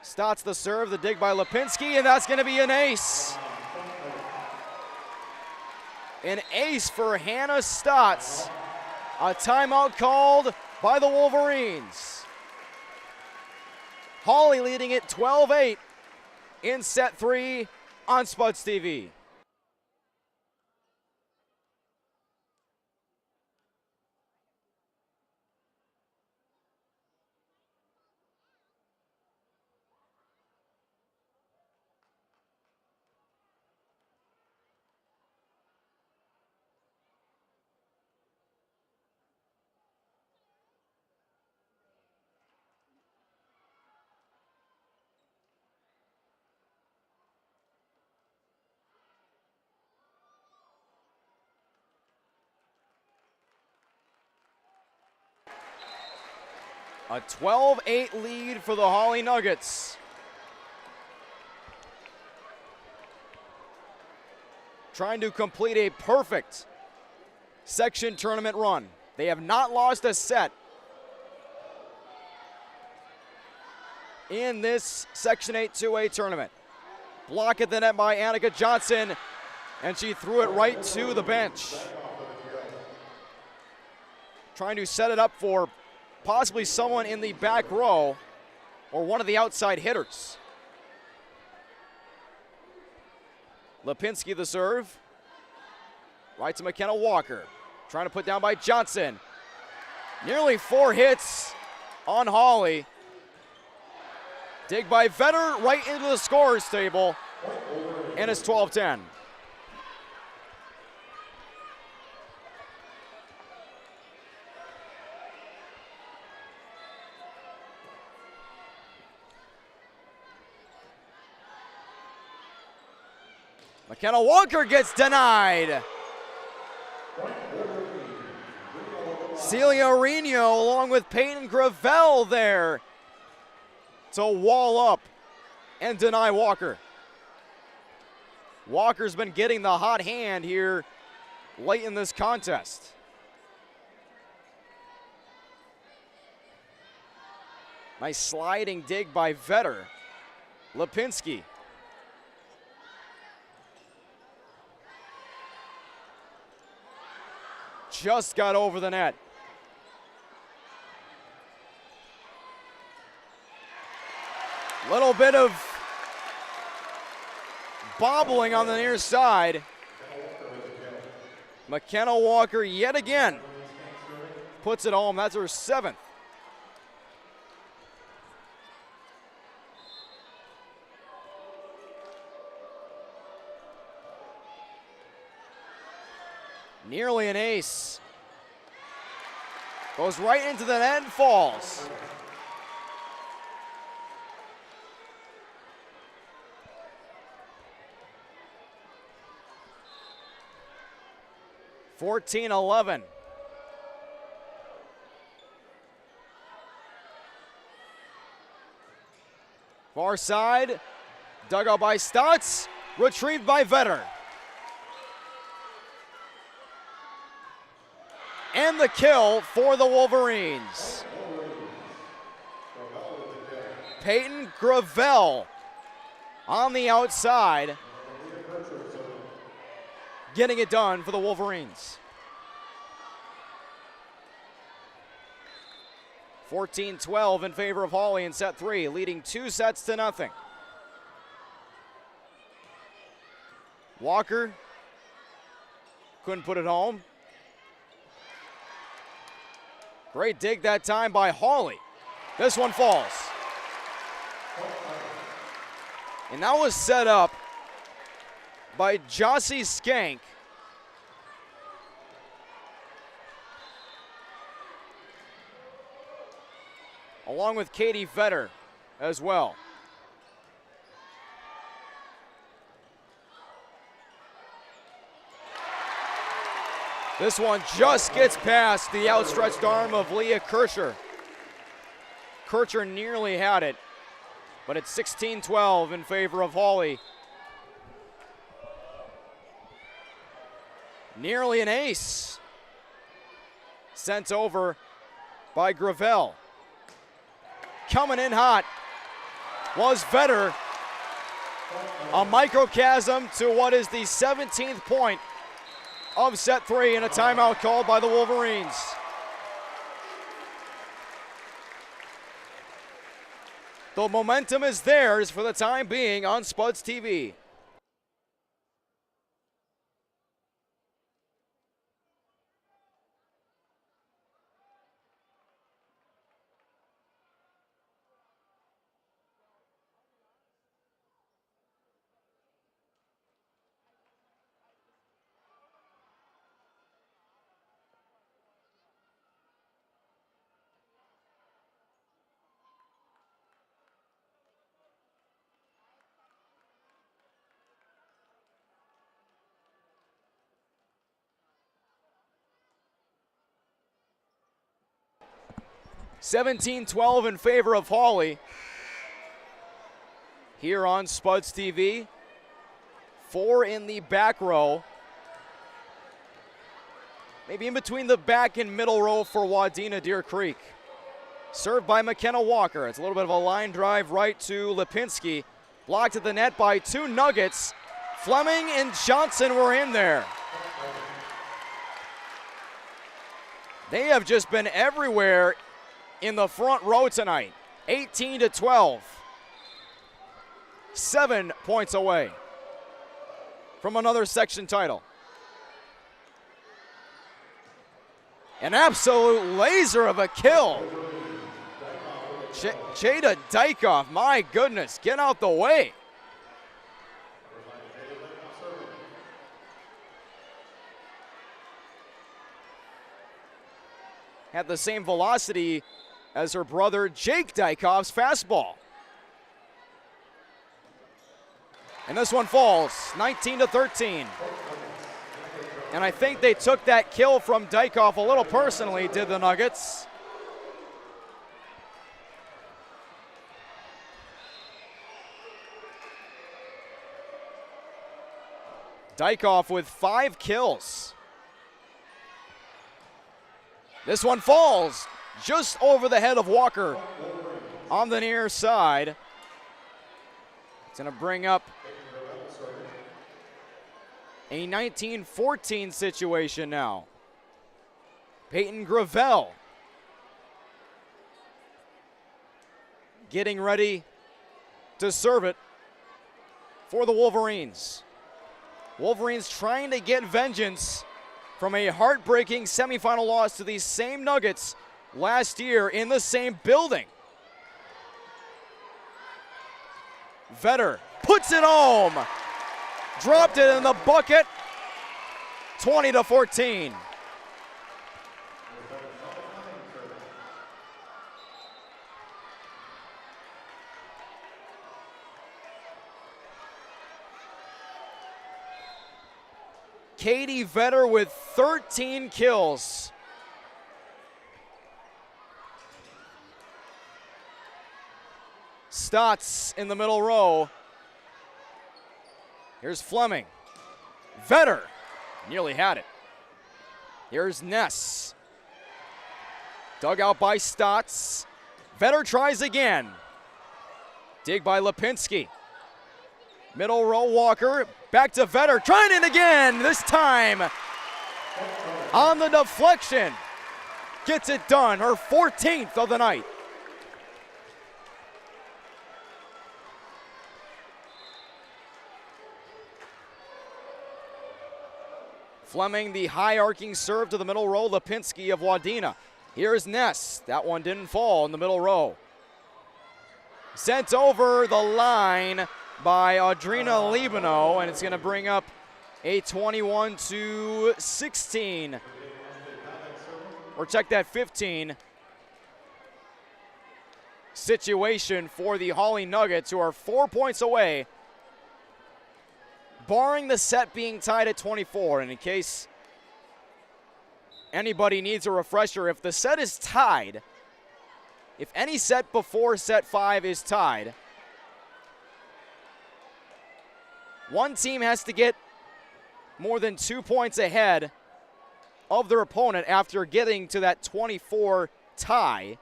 Stotts the serve, the dig by Lipinski, and that's going to be an ace. An ace for Hannah Stotts. A timeout called by the Wolverines. Hawley leading it 12-8 in set 3 on Spuds TV. A 12-8 lead for the Hawley Nuggets. trying to complete a perfect section tournament run. They have not lost a set in this Section 8 2A tournament. Block at the net by Annika Johnson, and she threw it right to the bench. Trying to set it up for possibly someone in the back row or one of the outside hitters. Lipinski the serve. Right to McKenna Walker. Trying to put down by Johnson. Nearly 4 hits on Hawley. Dig by Vetter right into the scorer's table. And it's 12-10. McKenna Walker gets denied. Celia Reno along with Peyton Gravel there to wall up and deny Walker. Walker's been getting the hot hand here late in this contest. Nice sliding dig by Vetter. Lipinski. Just got over the net. Little bit of bobbling on the near side. McKenna Walker yet again puts it home. That's her 7th. Nearly an ace. Goes right into the net and falls. (14-11). Far side, dug out by Stotts, retrieved by Vetter. And the kill for the Wolverines. Peyton Gravel on the outside, getting it done for the Wolverines. 14-12 in favor of Hawley in set 3, leading 2-0. Walker couldn't put it home. Great dig that time by Hawley. This one falls. And that was set up by Jossie Skank. Along with Katie Vetter as well. This one just gets past the outstretched arm of Leah Kircher. Kircher nearly had it, but it's 16-12 in favor of Hawley. Nearly an ace. Sent over by Gravel. Coming in hot was Vetter. A microcosm to what is the 17th point of set 3 and a timeout called by the Wolverines. The momentum is theirs for the time being on Spuds TV. (17-12) in favor of Hawley here on Spuds TV. 4 in the back row. Maybe in between the back and middle row for Wadena Deer Creek. Served by McKenna Walker. It's a little bit of a line drive right to Lipinski. Blocked at the net by 2 Nuggets. Fleming and Johnson were in there. They have just been everywhere in the front row tonight. 18-12. 7 points away from another section title. An absolute laser of a kill. Jada Dykoff, my goodness, get out the way. Had the same velocity as her brother Jake Dykoff's fastball. And this one falls, 19-13. And I think they took that kill from Dykoff a little personally, did the Nuggets. Dykoff with 5 kills. This one falls just over the head of Walker on the near side. It's going to bring up a 19-14 situation now. Peyton Gravel getting ready to serve it for the Wolverines. Wolverines trying to get vengeance from a heartbreaking semifinal loss to these same Nuggets last year in the same building. Vetter puts it home. Dropped it in the bucket. 20-14. Katie Vetter with 13 kills. Stotts in the middle row. Here's Fleming. Vetter nearly had it. Here's Ness. Dug out by Stotts. Vetter tries again. Dig by Lipinski. Middle row Walker. Back to Vetter. Trying it again. This time on the deflection. Gets it done. Her 14th of the night. Fleming, the high arcing serve to the middle row. Lipinski of Wadena. Here's Ness. That one didn't fall in the middle row. Sent over the line by Audrina Libano, and it's going to bring up a 21-16. Or check that 15 situation for the Hawley Nuggets, who are 4 points away, barring the set being tied at 24. And in case anybody needs a refresher, if the set is tied, if any set before set 5 is tied, one team has to get more than 2 points ahead of their opponent after getting to that 24 tie.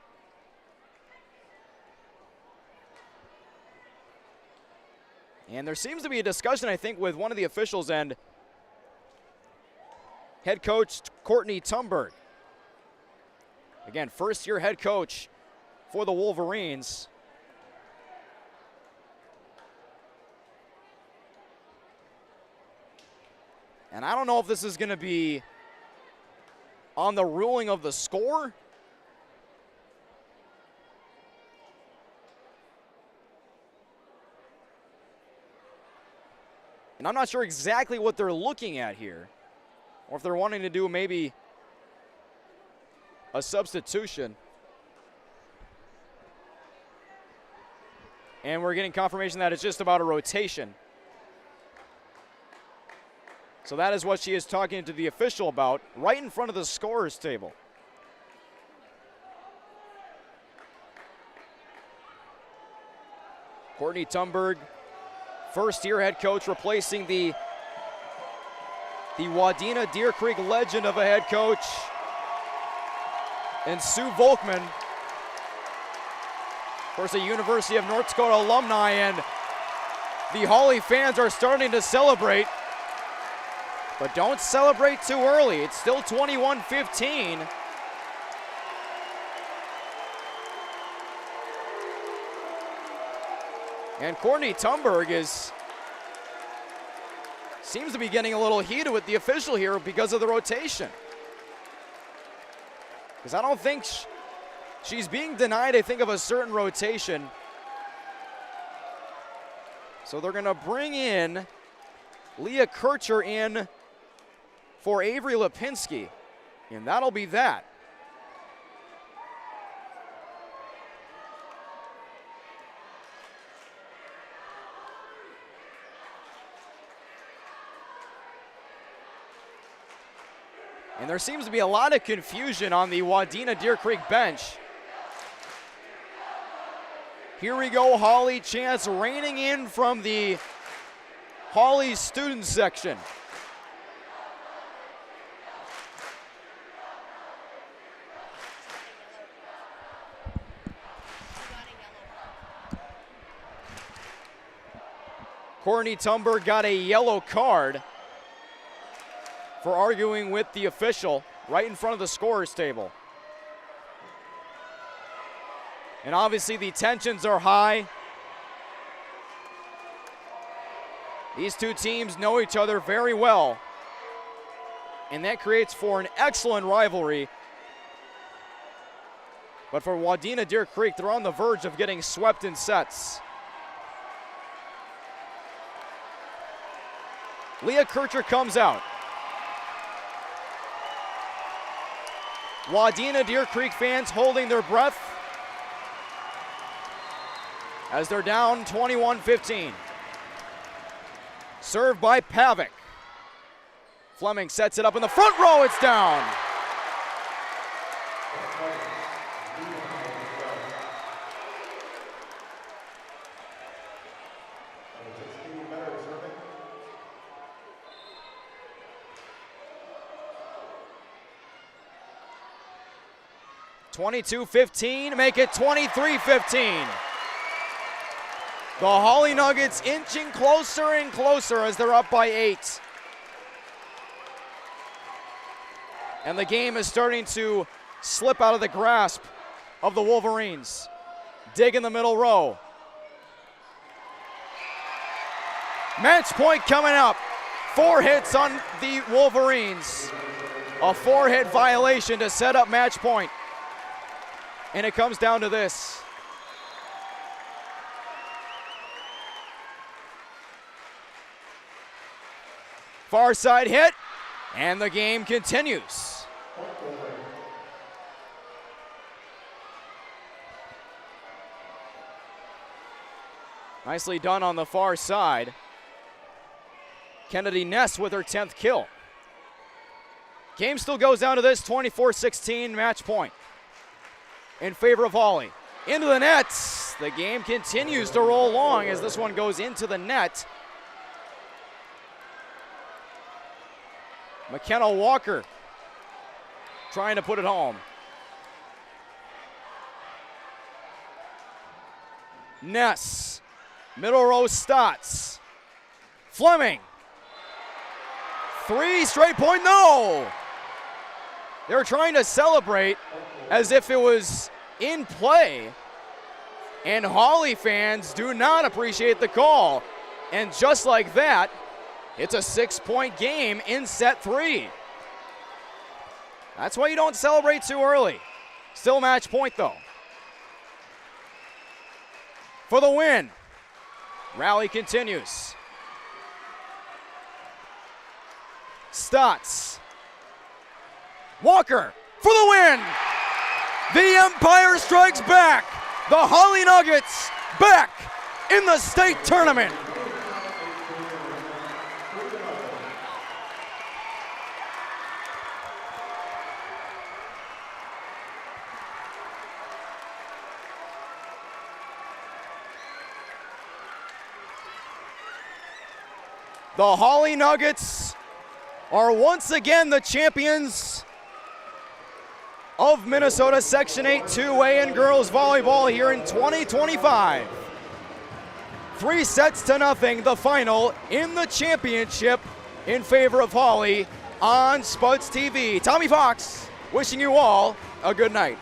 And there seems to be a discussion, I think, with one of the officials and head coach Courtney Tumberg. Again, first-year head coach for the Wolverines. And I don't know if this is going to be on the ruling of the score. And I'm not sure exactly what they're looking at here, or if they're wanting to do maybe a substitution. And we're getting confirmation that it's just about a rotation. So that is what she is talking to the official about right in front of the scorer's table. Courtney Tumberg, first-year head coach, replacing the Wadena Deer Creek legend of a head coach, and Sue Volkman, of course, a University of North Dakota alumni, and the Hawley fans are starting to celebrate, but don't celebrate too early. It's still 21-15. And Courtney Thunberg seems to be getting a little heated with the official here because of the rotation. Because I don't think she's being denied, I think, of a certain rotation. So they're going to bring in Leah Kircher in for Avery Lipinski, and that'll be that. And there seems to be a lot of confusion on the Wadena Deer Creek bench. Here we go, Hawley chants raining in from the Hawley student section. Courtney Thunberg got a yellow card for arguing with the official right in front of the scorer's table. And obviously the tensions are high. These two teams know each other very well, and that creates for an excellent rivalry. But for Wadena Deer Creek, they're on the verge of getting swept in sets. Leah Kircher comes out. Wadena Deer Creek fans holding their breath as they're down 21-15. Served by Pavic. Fleming sets it up in the front row, it's down. (22-15), make it 23-15. The Hawley Nuggets inching closer and closer as they're up by 8. And the game is starting to slip out of the grasp of the Wolverines. Dig in the middle row. Match point coming up. 4 hits on the Wolverines. A 4-hit violation to set up match point. And it comes down to this. Far side hit, and the game continues. Nicely done on the far side. Kennedy Ness with her 10th kill. Game still goes down to this, 24-16 match point in favor of Hawley. Into the nets. The game continues to roll along as this one goes into the net. McKenna Walker trying to put it home. Ness, middle row Stotts. Fleming, 3 straight point, no! They were trying to celebrate as if it was in play, and Hawley fans do not appreciate the call. And just like that, it's a 6-point game in set 3. That's why you don't celebrate too early. Still match point though. For the win. Rally continues. Stotts. Walker for the win. The Empire strikes back. The Hawley Nuggets back in the state tournament. The Hawley Nuggets are once again the champions of Minnesota Section 8 2A and girls volleyball here in 2025. 3-0, the final in the championship in favor of Hawley on Spuds TV. Tommy Fox wishing you all a good night.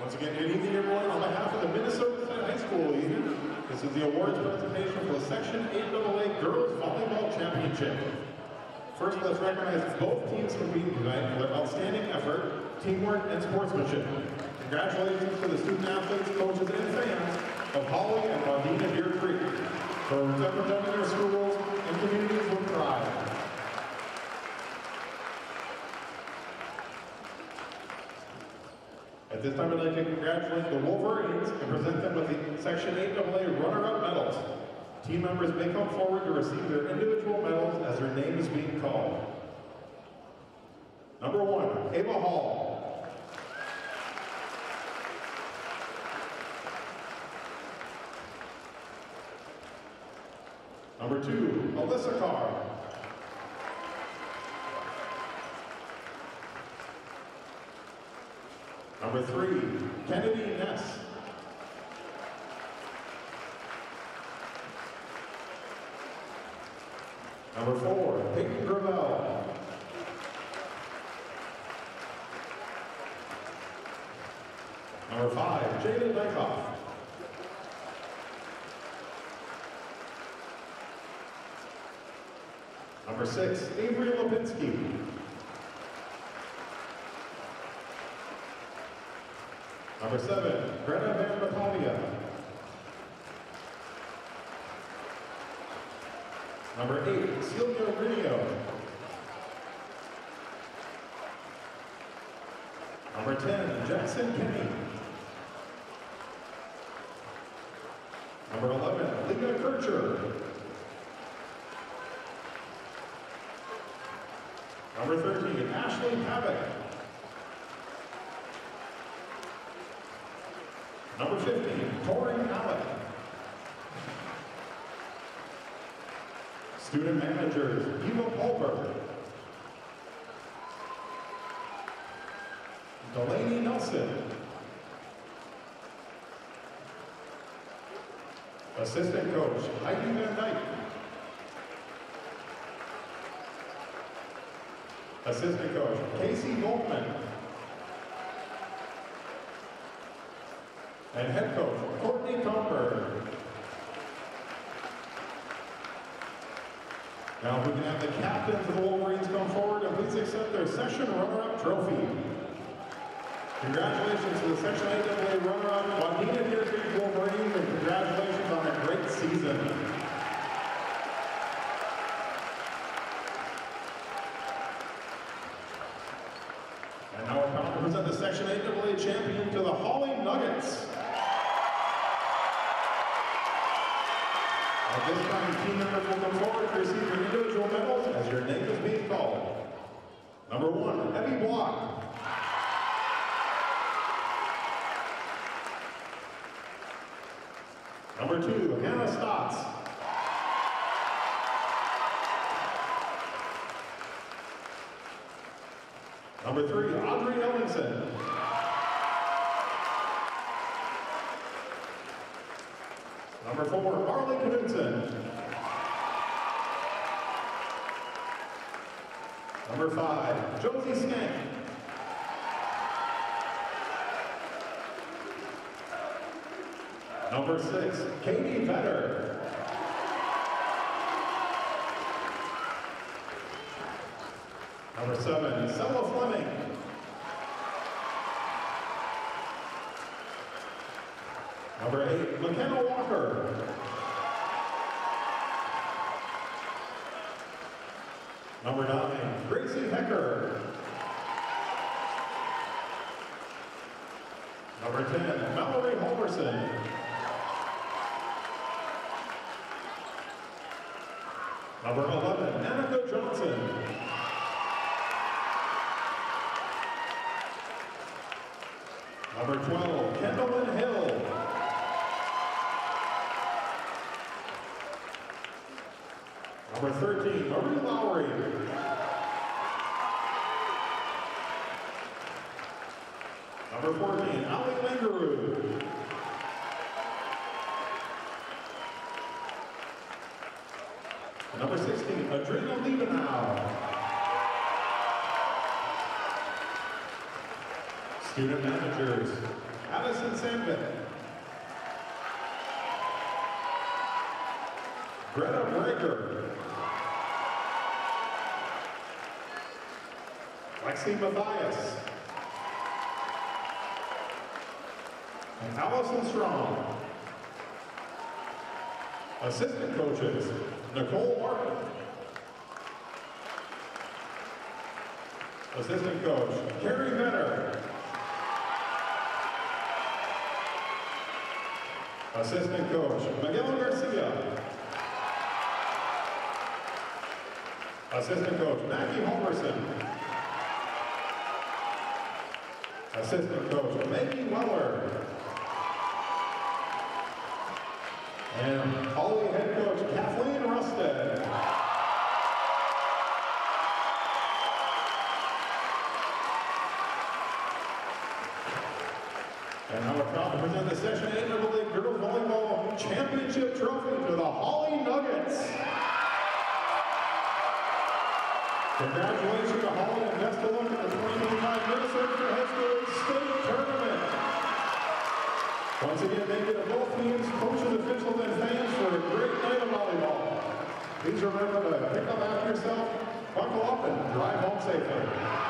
Once again, good evening, everyone. On behalf of the Minnesota State High School League, this is the awards presentation for the Section 8AA Girls Volleyball Championship. First, let's recognize both teams competing tonight for their outstanding effort, teamwork, and sportsmanship. Congratulations to the student athletes, coaches, and fans of Hawley and Wadena Deer Creek for representing their schools and communities with pride. At this time, I'd like to congratulate the Wolverines and present them with the Section 8AA runner-up medals. Team members may come forward to receive their individual medals as their name is being called. Number 1, Ava Hall. Number 2, Alyssa Carr. Number 3, Kennedy Ness. Number 4, Peyton Gravel. Number 5, Jayden Dykoff. Number 6, Avery Lipinski. Number 7, Greta Van Battaglia. Number 8, Silvio Rinio. Number 10, Jackson Kenny. Number 11, Lena Kircher. Number 13, Ashley Pavick. Number 15, Tori Alec. Student managers, Eva Pulver. Delaney Nelson. Assistant coach, Heidi Van Dyke. Assistant coach, Casey Goldman. And head coach, Courtney Comber. Now if we can have the captains of the Wolverines come forward and please accept their section runner-up trophy. Congratulations to the Section 8AA runner-up, Wadena Deer Creek Wolverines, and congratulations on a great season. And now we're proud to present the Section 8AA champion to the Hawley Nuggets. At this time, team members will come forward to receive your individual medals as your name is being called. Number 1, Evie Block. Number 2, Hannah Stotts. Number 3, Audrey Ellingson. Number 4, Harley Knudsen. Number 5, Josie Skank. Number 6, Katie Vetter. Number 7, Sella Fleming. Number 8, McKenna Walker. Number 9, Gracie Hecker. Number 10, Mallory Holmerson. Number 11, Annika Johnson. Number 12, Kendallyn Hill. Number 13, Marie Lowry. Number 14, Ali Langaroo. Number 16, Adrina Liebenau. Student managers, Addison Sandvik. Greta Breaker. Lexi Mathias. And Allison Strong. Assistant coaches, Nicole Martin. Assistant coach, Carrie Vetter. Assistant coach, Miguel Garcia. Assistant coach, Maggie Homerson. Assistant coach, Maggie Weller. And Hawley head coach, Kathleen Rusted. And now we're proud to present the Section 8AA Girls Volleyball Championship Trophy to the Hawley Nuggets. Congratulations to Hawley and best of luck at the 2025 Minnesota High School State Tournament. Once again, thank you to both teams, coaches, officials, and fans for a great night of volleyball. Please remember to pick up after yourself, buckle up, and drive home safely.